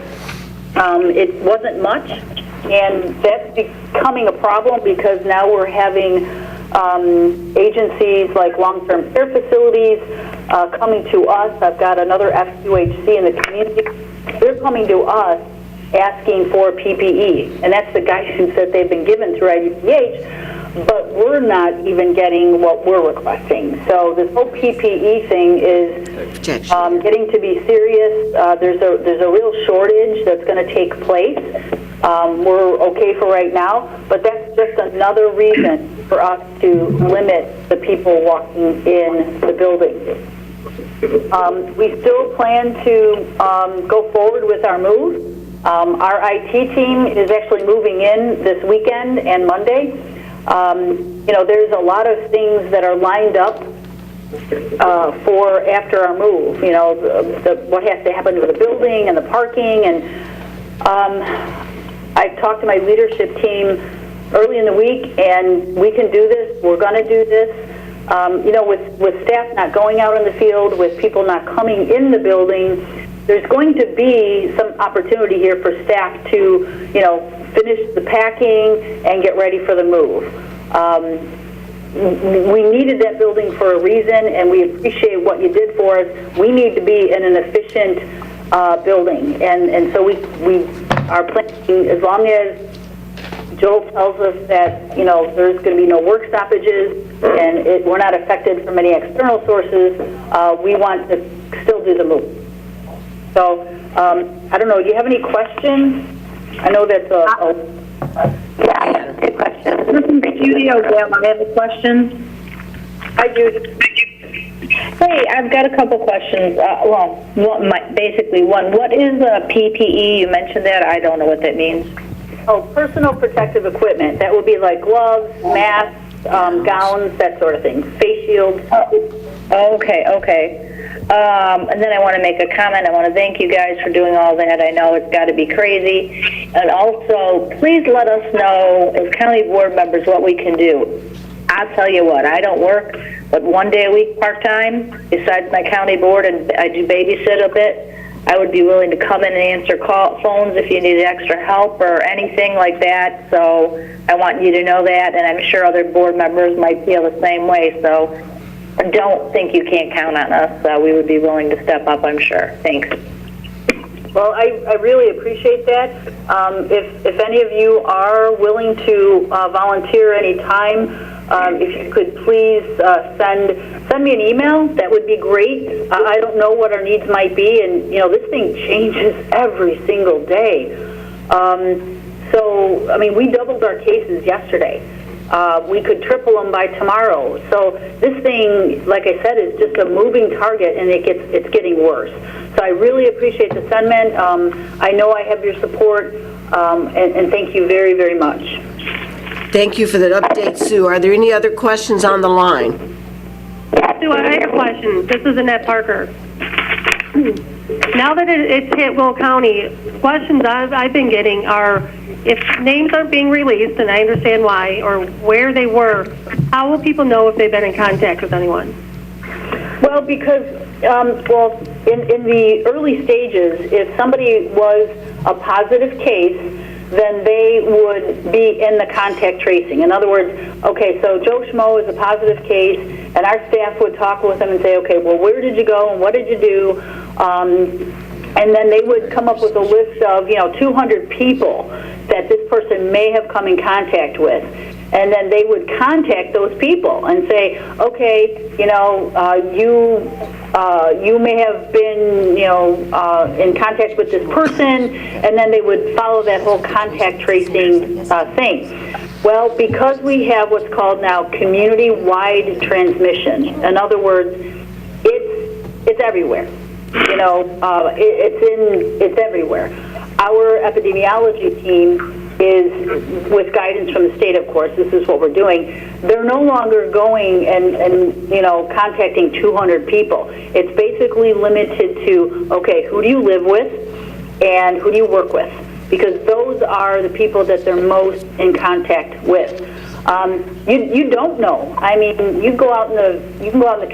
It wasn't much, and that's becoming a problem because now we're having agencies like long-term care facilities coming to us. I've got another FQHC in the community. They're coming to us asking for PPE, and that's the guidance that they've been given through IDPH, but we're not even getting what we're requesting. So this whole PPE thing is getting to be serious. There's a real shortage that's going to take place. We're okay for right now, but that's just another reason for us to limit the people walking in the building. We still plan to go forward with our move. Our IT team is actually moving in this weekend and Monday. There's a lot of things that are lined up for after our move. What has to happen to the building and the parking. And I talked to my leadership team early in the week, and we can do this. We're going to do this. With staff not going out in the field, with people not coming in the building, there's going to be some opportunity here for staff to, finish the packing and get ready for the move. We needed that building for a reason, and we appreciate what you did for us. We need to be in an efficient building, and so we are planning, as long as Joel tells us that, there's going to be no work stoppages and we're not affected from any external sources, we want to still do the move. So, I don't know, do you have any questions? I know that's yeah, good question. Judy O'Dell, I have a question. Hi, Judy. Hey, I've got a couple questions. Basically one. What is a PPE? You mentioned that. I don't know what that means. Oh, personal protective equipment. That would be like gloves, masks, gowns, that sort of thing. Face shields. Oh, okay. And then I want to make a comment. I want to thank you guys for doing all that. I know it's got to be crazy. And also, please let us know, as county board members, what we can do. I'll tell you what, I don't work but 1 day a week part-time, besides my county board, and I do babysit a bit. I would be willing to come in and answer phones if you needed extra help or anything like that. So I want you to know that, and I'm sure other board members might feel the same way. So don't think you can't count on us. We would be willing to step up, I'm sure. Thanks. Well, I really appreciate that. If any of you are willing to volunteer any time, if you could please send me an email, that would be great. I don't know what our needs might be, and this thing changes every single day. So, I mean, we doubled our cases yesterday. We could triple them by tomorrow. So this thing, like I said, is just a moving target, and it's getting worse. So I really appreciate the sentiment. I know I have your support, and thank you very, very much. Thank you for that update, Sue. Are there any other questions on the line? Sue, I have a question. This is Annette Parker. Now that it's hit Will County, questions I've been getting are, if names aren't being released, and I understand why, or where they were, how will people know if they've been in contact with anyone? Well, because, in the early stages, if somebody was a positive case, then they would be in the contact tracing. In other words, okay, so Joe Schmo is a positive case, and our staff would talk with them and say, okay, well, where did you go and what did you do? and then they would come up with a list of, 200 people that this person may have come in contact with. And then they would contact those people and say, okay, you may have been, in contact with this person, and then they would follow that whole contact tracing thing. Well, because we have what's called now community-wide transmission. In other words, it's everywhere. It's everywhere. Our epidemiology team is, with guidance from the state, of course, this is what we're doing. They're no longer going and contacting 200 people. It's basically limited to, okay, who do you live with and who do you work with? Because those are the people that they're most in contact with. You don't know. I mean, you can go out in the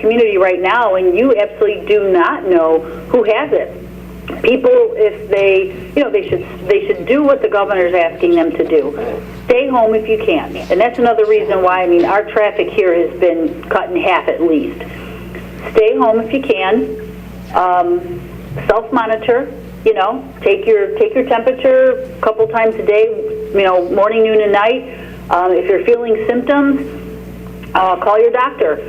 community right now, and you absolutely do not know who has it. People, if they should do what the governor's asking them to do. Stay home if you can, and that's another reason why. I mean, our traffic here has been cut in half at least. Stay home if you can. Self-monitor. Take your temperature a couple times a day. Morning, noon, and night. If you're feeling symptoms, call your doctor.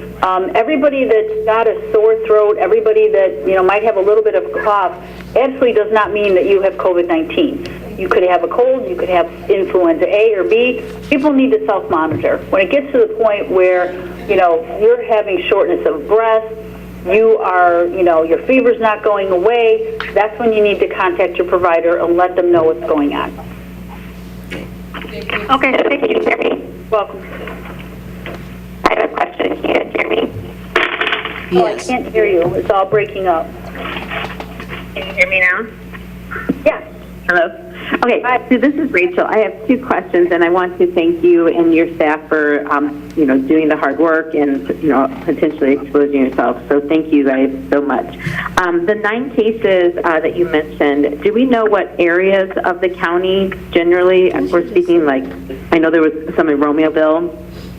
Everybody that's got a sore throat, everybody that might have a little bit of a cough, absolutely does not mean that you have COVID-19. You could have a cold, you could have influenza A or B. People need to self-monitor. When it gets to the point where you're having shortness of breath, you are your fever's not going away, that's when you need to contact your provider and let them know what's going on. Okay, thank you, Jeremy. Welcome. I have a question. Can you hear me? Oh, I can't hear you. It's all breaking up. Can you hear me now? Yeah. Hello. Okay, so this is Rachel. I have two questions, and I want to thank you and your staff for, doing the hard work and, potentially exposing yourself. So thank you guys so much. The 9 cases that you mentioned, do we know what areas of the county generally? We're speaking I know there was some in Romeoville.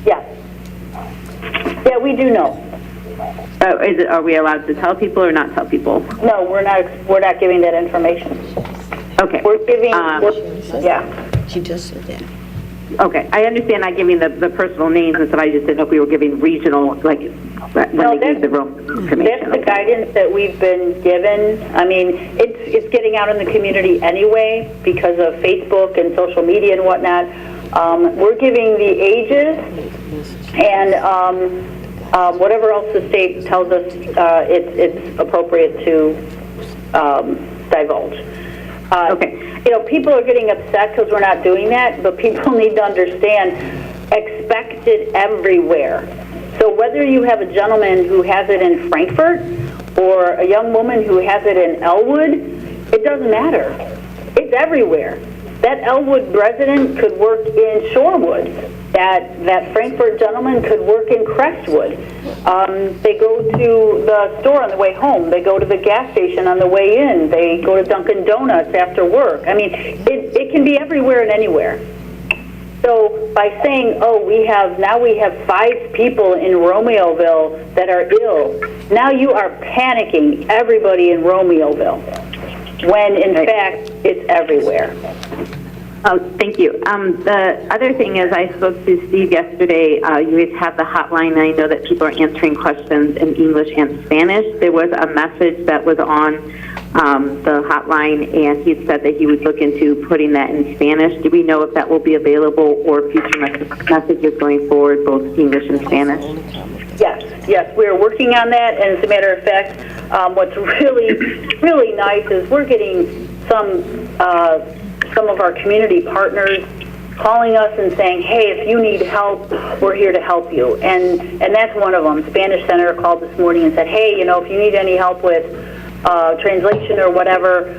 Yes. Yeah, we do know. Are we allowed to tell people or not tell people? No, we're not giving that information. Okay. We're giving, yeah. She just said that. Okay. I understand not giving the personal names and stuff. I just didn't know if we were giving regional, when they gave the wrong information. That's the guidance that we've been given. I mean, it's getting out in the community anyway because of Facebook and social media and whatnot. We're giving the ages and whatever else the state tells us it's appropriate to divulge. Okay. People are getting upset because we're not doing that, but people need to understand, expect it everywhere. So whether you have a gentleman who has it in Frankfurt or a young woman who has it in Elwood, it doesn't matter. It's everywhere. That Elwood resident could work in Shorewood. That Frankfurt gentleman could work in Crestwood. They go to the store on the way home. They go to the gas station on the way in. They go to Dunkin' Donuts after work. I mean, it can be everywhere and anywhere. So by saying, we have 5 people in Romeoville that are ill, now you are panicking everybody in Romeoville, when in fact it's everywhere. Oh, thank you. The other thing is I spoke to Steve yesterday. You guys have the hotline. I know that people are answering questions in English and Spanish. There was a message that was on the hotline, and he said that he would look into putting that in Spanish. Do we know if that will be available or future messages going forward, both English and Spanish? Yes, we're working on that, and as a matter of fact, what's really nice is we're getting some of our community partners calling us and saying, hey, if you need help, we're here to help you. And that's one of them. Spanish Center called this morning and said, hey, if you need any help with translation or whatever,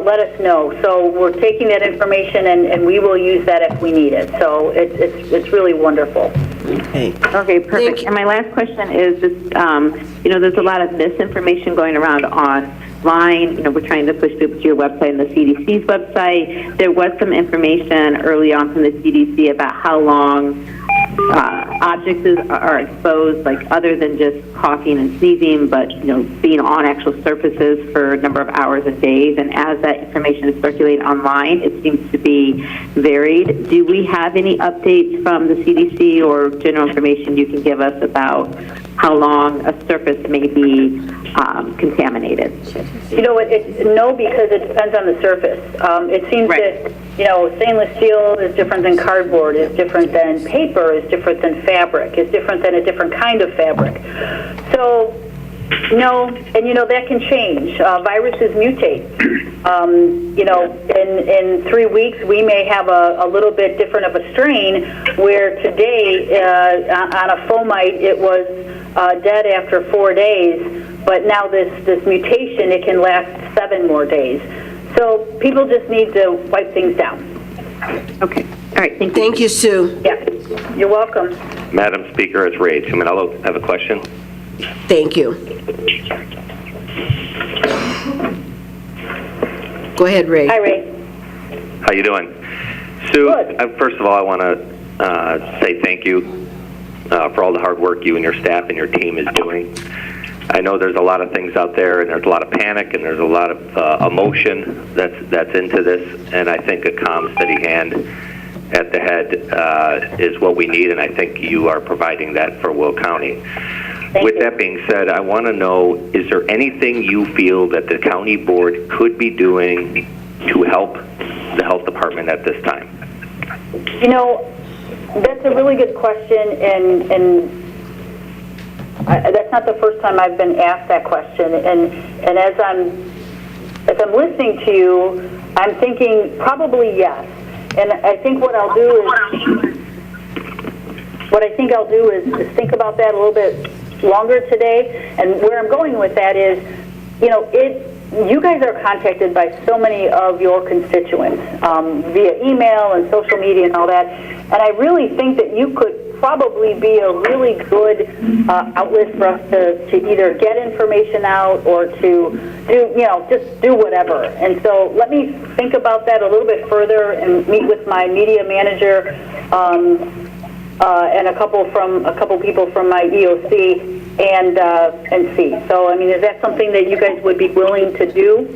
let us know. So we're taking that information and we will use that if we need it. So it's really wonderful. Okay, perfect. And my last question is just, there's a lot of misinformation going around online. We're trying to push people to your website and the CDC's website. There was some information early on from the CDC about how long objects are exposed, like other than just coughing and sneezing, but being on actual surfaces for a number of hours and days. And as that information is circulated online, it seems to be varied. Do we have any updates from the CDC or general information you can give us about how long a surface may be contaminated? No, because it depends on the surface. It seems that, stainless steel is different than cardboard, is different than paper, is different than fabric, is different than a different kind of fabric. So, no, and that can change. Viruses mutate. In 3 weeks, we may have a little bit different of a strain, where today, on a fomite, it was dead after 4 days. But now this mutation, it can last 7 more days. So people just need to wipe things down. Okay. All right. Thank you. Thank you, Sue. Yeah. You're welcome. Madam Speaker, it's Ray Ciminello. I have a question. Thank you. Go ahead, Ray. Hi, Ray. How you doing? Sue, first of all, I want to say thank you for all the hard work you and your staff and your team is doing. I know there's a lot of things out there, and there's a lot of panic, and there's a lot of emotion that's into this, and I think a calm, steady hand at the head is what we need, and I think you are providing that for Will County. With that being said, I want to know, is there anything you feel that the county board could be doing to help the health department at this time? That's a really good question, and that's not the first time I've been asked that question. And as I'm listening to you, I'm thinking probably yes. And I think what I'll do is think about that a little bit longer today. And where I'm going with that is, you guys are contacted by so many of your constituents via email and social media and all that. And I really think that you could probably be a really good outlet for us to either get information out or to just do whatever. And so let me think about that a little bit further and meet with my media manager and a couple people from my EOC and see. So, I mean, is that something that you guys would be willing to do?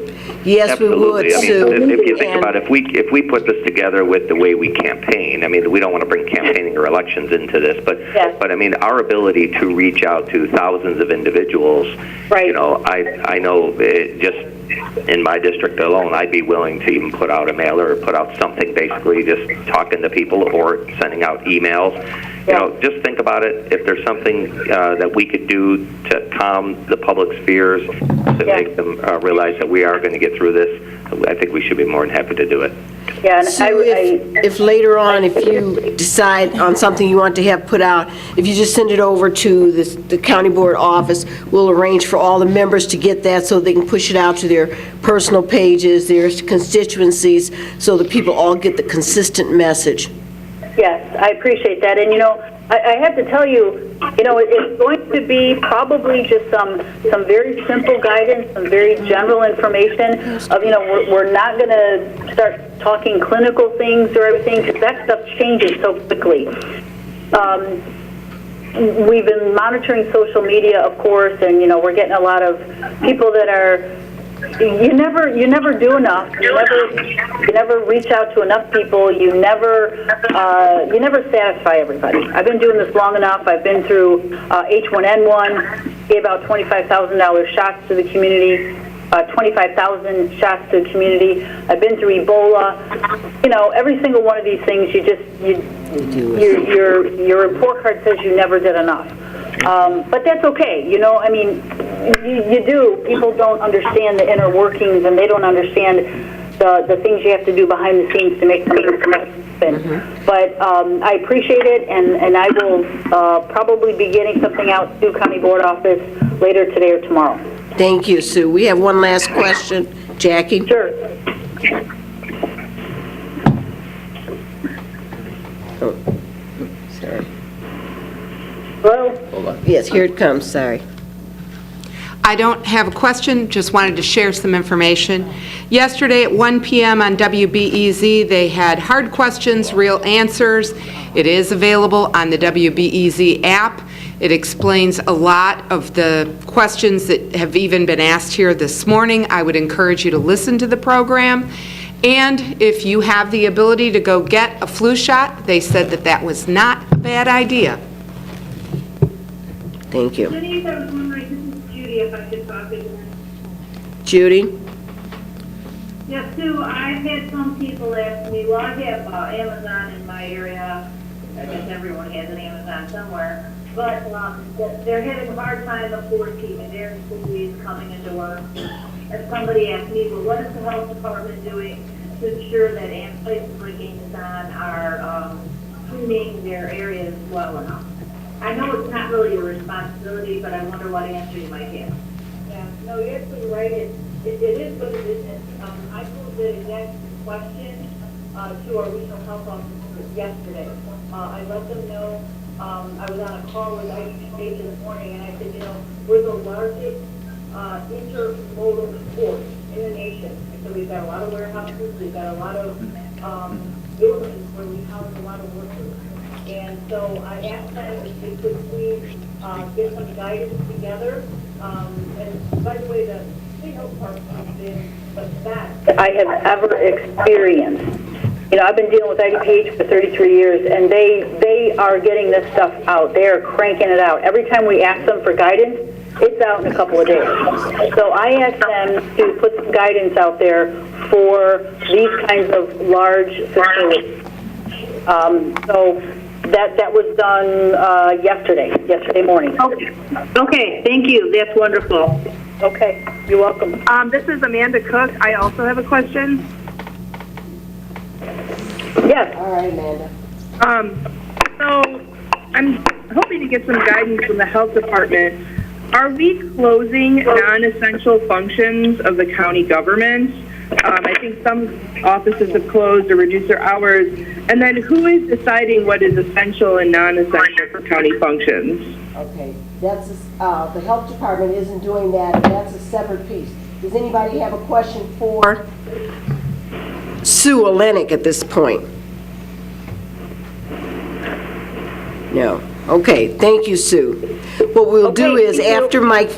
Yes, Absolutely. we would, Sue. I mean, if you think about it, if we put this together with the way we campaign, I mean, we don't want to bring campaigning or elections into this, but I mean, our ability to reach out to thousands of individuals, right. I know just in my district alone, I'd be willing to even put out a mailer or put out something, basically just talking to people or sending out emails. Just think about it. If there's something that we could do to calm the public's fears, to make them realize that we are going to get through this, I think we should be more than happy to do it. Yeah, and So if later on, if you decide on something you want to have put out, if you just send it over to the county board office, we'll arrange for all the members to get that so they can push it out to their personal pages, their constituencies, so that people all get the consistent message. Yes, I appreciate that. And, I have to tell you, it's going to be probably just some very simple guidance, some very general information of, we're not going to start talking clinical things or everything, because that stuff changes so quickly. We've been monitoring social media, of course, and, we're getting a lot of people that are, you never do enough. You never reach out to enough people. You never satisfy everybody. I've been doing this long enough. I've been through H1N1, gave out $25,000 shots to the community. 25,000 shots to the community. I've been through Ebola. Every single one of these things, your report card says you never did enough. But that's okay. I mean, you do. People don't understand the inner workings, and they don't understand the things you have to do behind the scenes to make something happen. But I appreciate it, and I will probably be getting something out to County Board office later today or tomorrow. Thank you, Sue. We have one last question. Jackie? Sure. Oh, sorry. Hello? Hold on. Yes, here it comes. Sorry. I don't have a question, just wanted to share some information. Yesterday at 1 p.m. on WBEZ, they had hard questions, real answers. It is available on the WBEZ app. It explains a lot of the questions that have even been asked here this morning. I would encourage you to listen to the program. And if you have the ability to go get a flu shot, they said that that was not a bad idea. Thank you. Denise, I was wondering, this is Judy, if I could talk to you. Judy? Yeah, Sue, I've had some people ask me, well, I have Amazon in my area. I guess everyone has an Amazon somewhere. But they're having a hard time affording their employees coming into work. And somebody asked me, well, what is the health department doing to ensure that places like Amazon are cleaning their areas well enough? I know it's not really your responsibility, but I wonder what answer you might have. Yeah, no, you're absolutely right. It is good business. I posed the exact question to our regional health officer yesterday. I let them know. I was on a call with IHA this morning, and I said, you know, we're the largest intermodal port in the nation. So we've got a lot of warehouses, we've got a lot of buildings where we house a lot of workers. And so I asked them if they could please get some guidance together. And by the way, the signal part has been the best I have ever experienced. You know, I've been dealing with IDPH for 33 years, and they are getting this stuff out. They are cranking it out. Every time we ask them for guidance, it's out in a couple of days. So I asked them to put some guidance out there for these kinds of large facilities. So that was done yesterday morning. Okay, thank you. That's wonderful. Okay, you're welcome. This is Amanda Cook. I also have a question. Yes. All right, Amanda. So I'm hoping to get some guidance from the health department. Are we closing non-essential functions of the county government? I think some offices have closed or reduced their hours. And then who is deciding what is essential and non-essential for county functions? Okay, that's, the health department isn't doing that, and that's a separate piece. Does anybody have a question for Sue Olenek at this point? No. Okay, thank you, Sue. What we'll do is after Mike,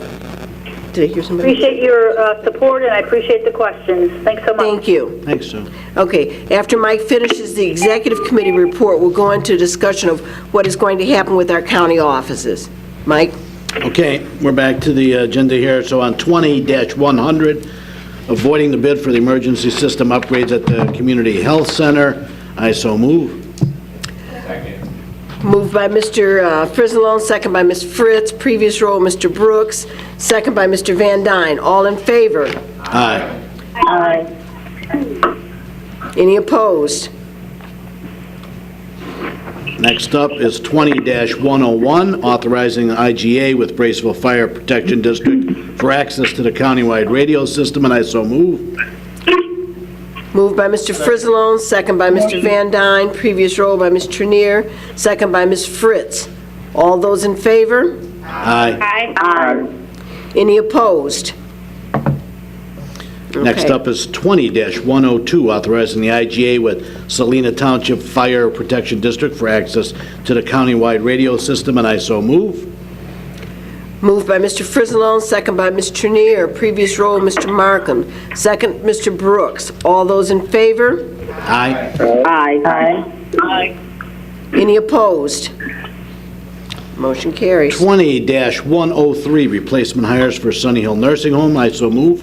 did I hear somebody? Appreciate your support, and I appreciate the questions. Thanks so much. Thank you. Thanks, Sue. Okay, after Mike finishes the executive committee report, we'll go into a discussion of what is going to happen with our county offices. Mike? Okay, we're back to the agenda here. So on 20-100, avoiding the bid for the emergency system upgrades at the Community Health Center, I so move. Moved by Mr. Frizzalone, second by Ms. Fritz, previous roll, Mr. Brooks, second by Mr. Van Dyne. All in favor? Aye. Aye. Any opposed? Next up is 20-101, authorizing the IGA with Braceville Fire Protection District for access to the countywide radio system, and I so move. Moved by Mr. Frizzalone, second by Mr. Van Dyne, previous roll by Ms. Trenier, second by Ms. Fritz. All those in favor? Aye. Aye. Any opposed? Next Okay. up is 20-102, authorizing the IGA with Salina Township Fire Protection District for access to the countywide radio system, and I so move. Moved by Mr. Frizzalone, second by Ms. Trenier, previous roll, Mr. Markham, second, Mr. Brooks. All those in favor? Aye. Aye. Aye. Any opposed? Motion carries. 20-103, replacement hires for Sunny Hill Nursing Home, I so move.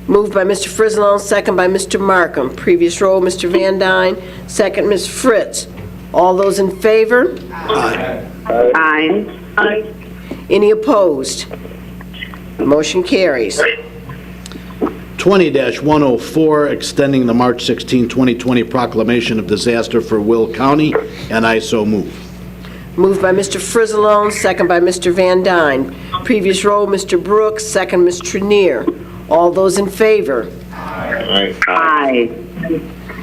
Moved by Mr. Frizzalone, second by Mr. Markham, previous roll, Mr. Van Dyne, second, Ms. Fritz. All those in favor? Aye. Aye. Any opposed? Motion carries. 20-104, extending the March 16, 2020 proclamation of disaster for Will County, and I so move. Moved by Mr. Frizzalone, second by Mr. Van Dyne. Previous roll, Mr. Brooks, second, Ms. Trenier. All those in favor? Aye.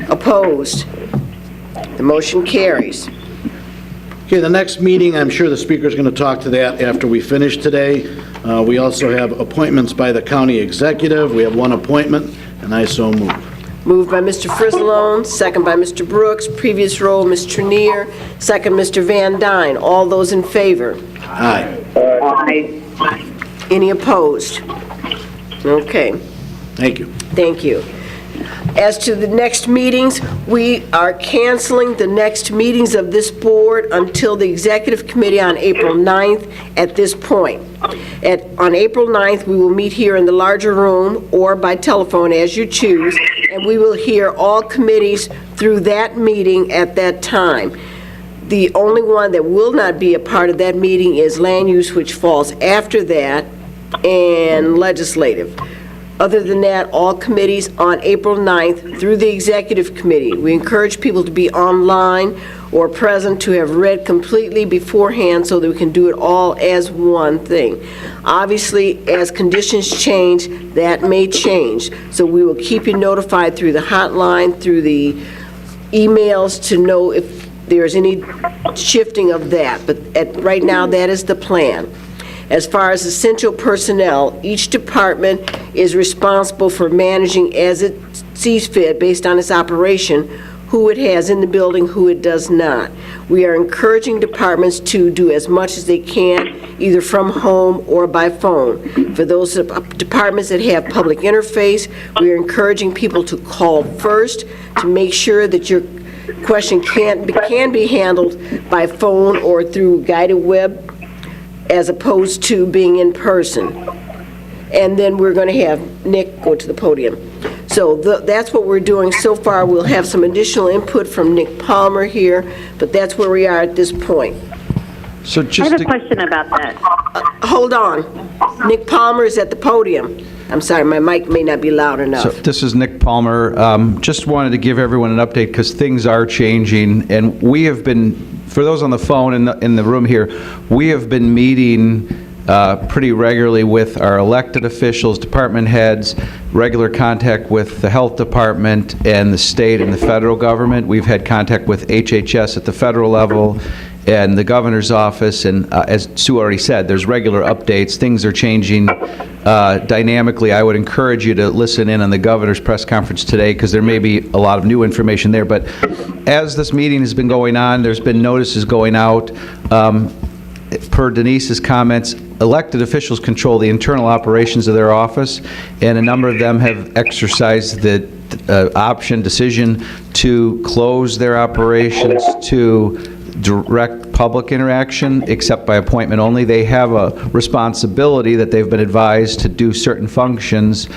Opposed? The motion carries. Okay, the next meeting, I'm sure the speaker's going to talk to that after we finish today. We also have appointments by the county executive. We have one appointment, and I so move. Moved by Mr. Frizzalone, second by Mr. Brooks. Previous roll, Ms. Trenier, second Mr. Van Dyne. All those in favor? Aye. Aye. Any opposed? Okay. Thank you. Thank you. As to the next meetings, we are canceling the next meetings of this board until the Executive Committee on April 9th at this point. On April 9th, we will meet here in the larger room or by telephone as you choose, and we will hear all committees through that meeting at that time. The only one that will not be a part of that meeting is land use, which falls after that, and legislative. Other than that, all committees on April 9th through the Executive Committee. We encourage people to be online or present to have read completely beforehand so that we can do it all as one thing. Obviously, as conditions change, that may change. So we will keep you notified through the hotline, through the emails to know if there's any shifting of that. But right now, that is the plan. As far as essential personnel, each department is responsible for managing as it sees fit based on its operation, who it has in the building, who it does not. We are encouraging departments to do as much as they can, either from home or by phone. For those departments that have public interface, we are encouraging people to call first to make sure that your question can be handled by phone or through guided web, as opposed to being in person. And then we're going to have Nick go to the podium. So that's what we're doing so far. We'll have some additional input from Nick Palmer here, but that's where we are at this point. So I have a question about that. Hold on. Nick Palmer is at the podium. I'm sorry, my mic may not be loud enough. So this is Nick Palmer. Just wanted to give everyone an update because things are changing, and we have been, for those on the phone in the room here, we have been meeting pretty regularly with our elected officials, department heads, regular contact with the health department and the state and the federal government. We've had contact with HHS at the federal level and the governor's office, and as Sue already said, there's regular updates. Things are changing dynamically. I would encourage you to listen in on the governor's press conference today because there may be a lot of new information there. But as this meeting has been going on, there's been notices going out. Per Denise's comments, elected officials control the internal operations of their office, and a number of them have exercised the decision to close their operations to direct public interaction, except by appointment only. They have a responsibility that they've been advised to do certain functions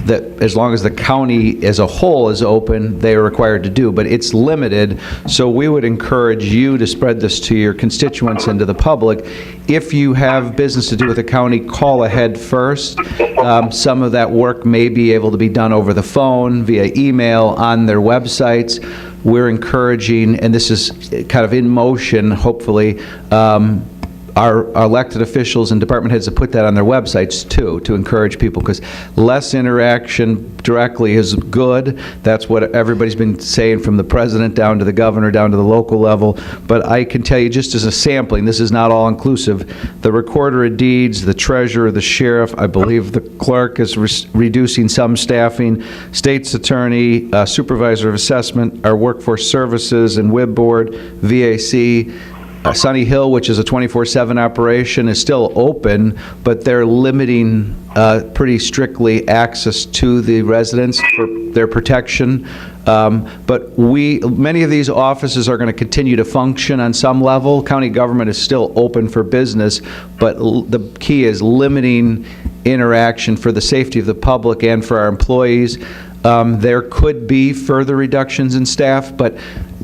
that as long as the county as a whole is open, they are required to do, but it's limited. So we would encourage you to spread this to your constituents and to the public. If you have business to do with the county, call ahead first. Some of that work may be able to be done over the phone, via email, on their websites. We're encouraging, and this is kind of in motion, hopefully, our elected officials and department heads to put that on their websites too, to encourage people, because less interaction directly is good. That's what everybody's been saying, from the president down to the governor, down to the local level. But I can tell you, just as a sampling, this is not all inclusive. The recorder of deeds, the treasurer, the sheriff, I believe the clerk is reducing some staffing, state's attorney, supervisor of assessment, our workforce services and WIB board, VAC, Sunny Hill, which is a 24/7 operation, is still open, but they're limiting pretty strictly access to the residents for their protection. But many of these offices are going to continue to function on some level. County government is still open for business, but the key is limiting interaction for the safety of the public and for our employees. There could be further reductions in staff, but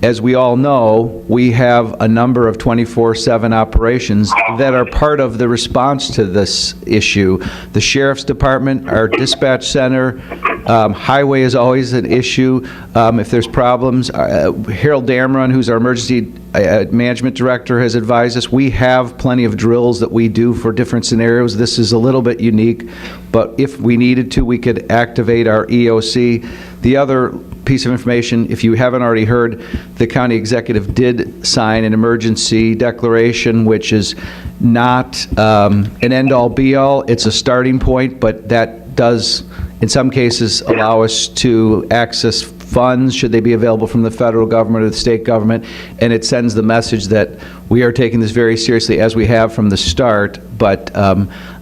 as we all know, we have a number of 24/7 operations that are part of the response to this issue. The Sheriff's Department, our dispatch center, Highway is always an issue. If there's problems, Harold Damron, who's our emergency management director, has advised us. We have plenty of drills that we do for different scenarios. This is a little bit unique, but if we needed to, we could activate our EOC. The other piece of information, if you haven't already heard, the county executive did sign an emergency declaration, which is not an end-all be-all. It's a starting point, but that does, in some cases, allow us to access funds should they be available from the federal government or the state government, and it sends the message that we are taking this very seriously, as we have from the start. But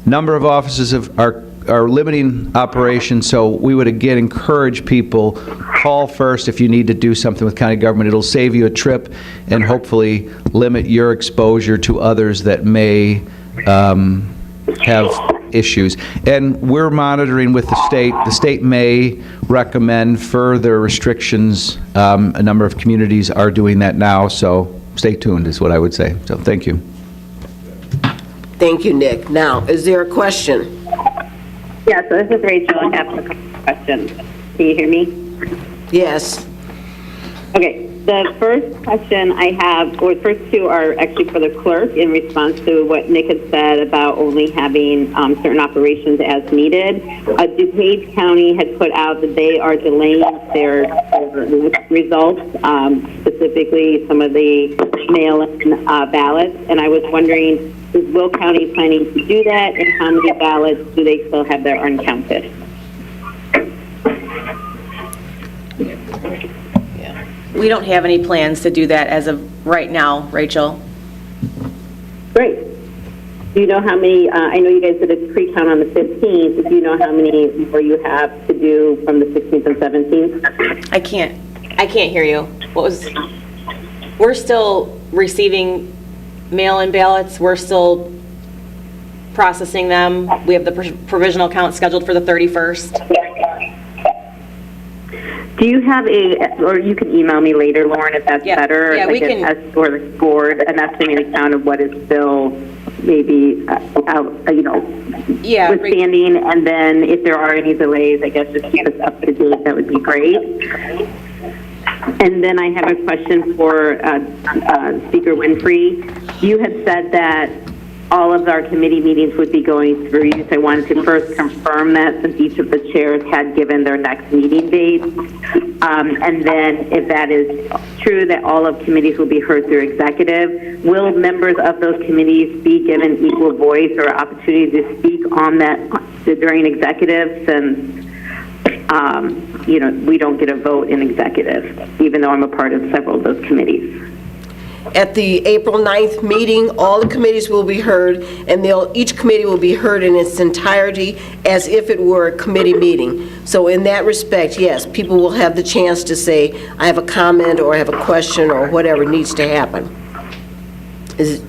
number of offices are limiting operations, so we would again encourage people, call first if you need to do something with county government. It'll save you a trip and hopefully limit your exposure to others that may have issues. And we're monitoring with the state. The state may recommend further restrictions. A number of communities are doing that now, so stay tuned is what I would say. So thank you. Thank you, Nick. Now, is there a question? Yeah, so this is Rachel. I have a couple questions. Can you hear me? Yes. Okay, the first question I have, or the first two are actually for the clerk in response to what Nick had said about only having certain operations as needed. DuPage County had put out that they are delaying their results, specifically some of the mail-in ballots, and I was wondering, is Will County planning to do that, and how many ballots do they still have there uncounted? We don't have any plans to do that as of right now, Rachel. Great. Do you know how many, I know you guys did a pre-count on the 15th, do you know how many more you have to do from the 16th and 17th? I can't hear you. We're still receiving mail-in ballots. We're still processing them. We have the provisional count scheduled for the 31st. Do you have or you can email me later, Lauren, if that's better. Yeah, we can. Or the board, an estimated count of what is still maybe withstanding, and then if there are any delays, I guess just keep us up to date. That would be great. And then I have a question for Speaker Winfrey. You had said that all of our committee meetings would be going through you, so I wanted to first confirm that since each of the chairs had given their next meeting dates. And then if that is true, that all of committees will be heard through executive, will members of those committees be given equal voice or opportunity to speak on that during executive, since we don't get a vote in executive, even though I'm a part of several of those committees? At the April 9th meeting, all the committees will be heard, and each committee will be heard in its entirety as if it were a committee meeting. So in that respect, yes, people will have the chance to say, I have a comment, or I have a question, or whatever needs to happen.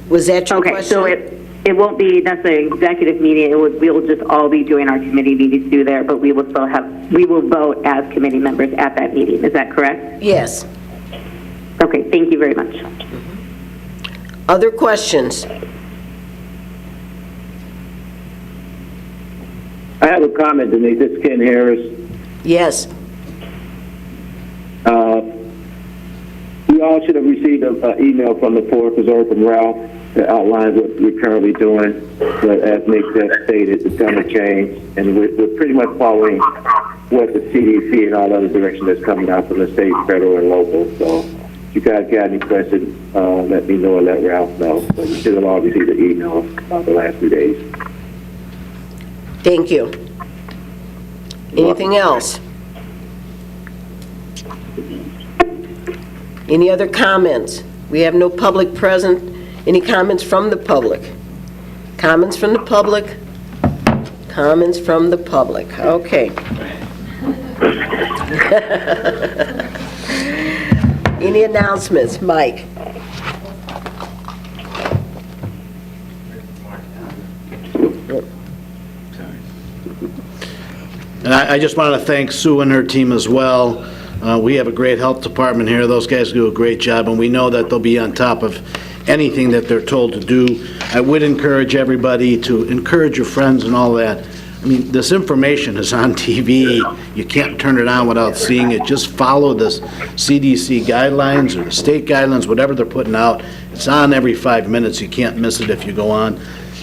Was that your question? So it won't be necessarily an executive meeting. We will just all be doing our committee meetings through there, but we will vote as committee members at that meeting. Is that correct? Yes. Okay, thank you very much. Other questions? I have a comment to make. This is Ken Harris. Yes. We all should have received an email from the Forest Preserve from Ralph that outlines what we're currently doing. But as Nick just stated, it's going to change, and we're pretty much following what the CDC and all other direction that's coming out from the state, federal, and local. So if you guys got any questions, let me know or let Ralph know. But you should have all received the email about the last few days. Thank you. Anything else? Any other comments? We have no public present. Any comments from the public? Comments from the public? Comments from the public. Okay. Any announcements? Mike? And I just want to thank Sue and her team as well. We have a great health department here. Those guys do a great job, and we know that they'll be on top of anything that they're told to do. I would encourage everybody to encourage your friends and all that I mean, this information is on TV. You can't turn it on without seeing it. Just follow the CDC guidelines or the state guidelines, whatever they're putting out. It's on every 5 minutes. You can't miss it if you go on.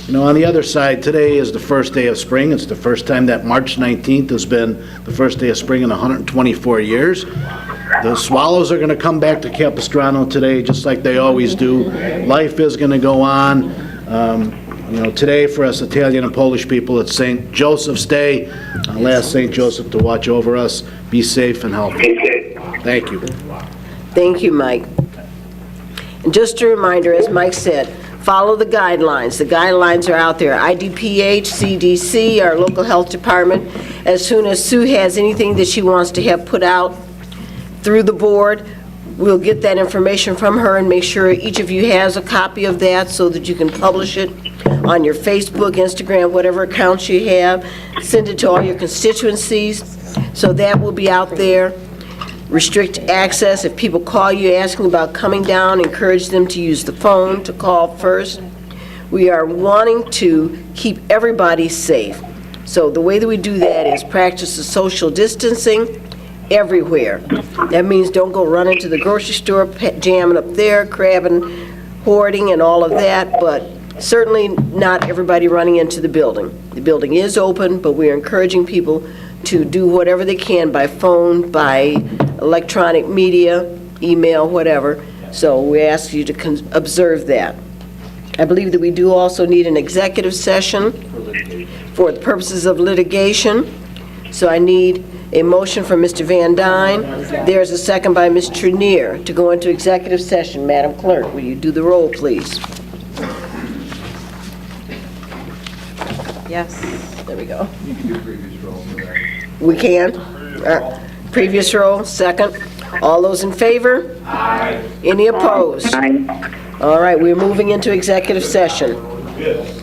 You know, on the other side, today is the first day of spring. It's the first time that March 19th has been the first day of spring in 124 years. The Swallows are going to come back to Capistrano today, just like they always do. Life is going to go on. You know, today for us Italian and Polish people, it's St. Joseph's Day. I'll ask St. Joseph to watch over us. Be safe and healthy. Thank you. Thank you, Mike. And just a reminder, as Mike said, follow the guidelines. The guidelines are out there. IDPH, CDC, our local health department. As soon as Sue has anything that she wants to have put out through the board, we'll get that information from her and make sure each of you has a copy of that so that you can publish it on your Facebook, Instagram, whatever accounts you have. Send it to all your constituencies. So that will be out there. Restrict access. If people call you asking about coming down, encourage them to use the phone to call first. We are wanting to keep everybody safe. So the way that we do that is practice the social distancing everywhere. That means don't go running to the grocery store, jamming up there, crabbing, hoarding, and all of that, but certainly not everybody running into the building. The building is open, but we are encouraging people to do whatever they can by phone, by electronic media, email, whatever. So we ask you to observe that. I believe that we do also need an executive session for the purposes of litigation. So I need a motion from Mr. Van Dyne. There's a second by Ms. Trenier to go into executive session. Madam Clerk, will you do the roll, please? Yes. There we go. You can do previous roll for that. We can? Previous roll, second. All those in favor? Aye. Any opposed? Aye. All right, we're moving into executive session. Good.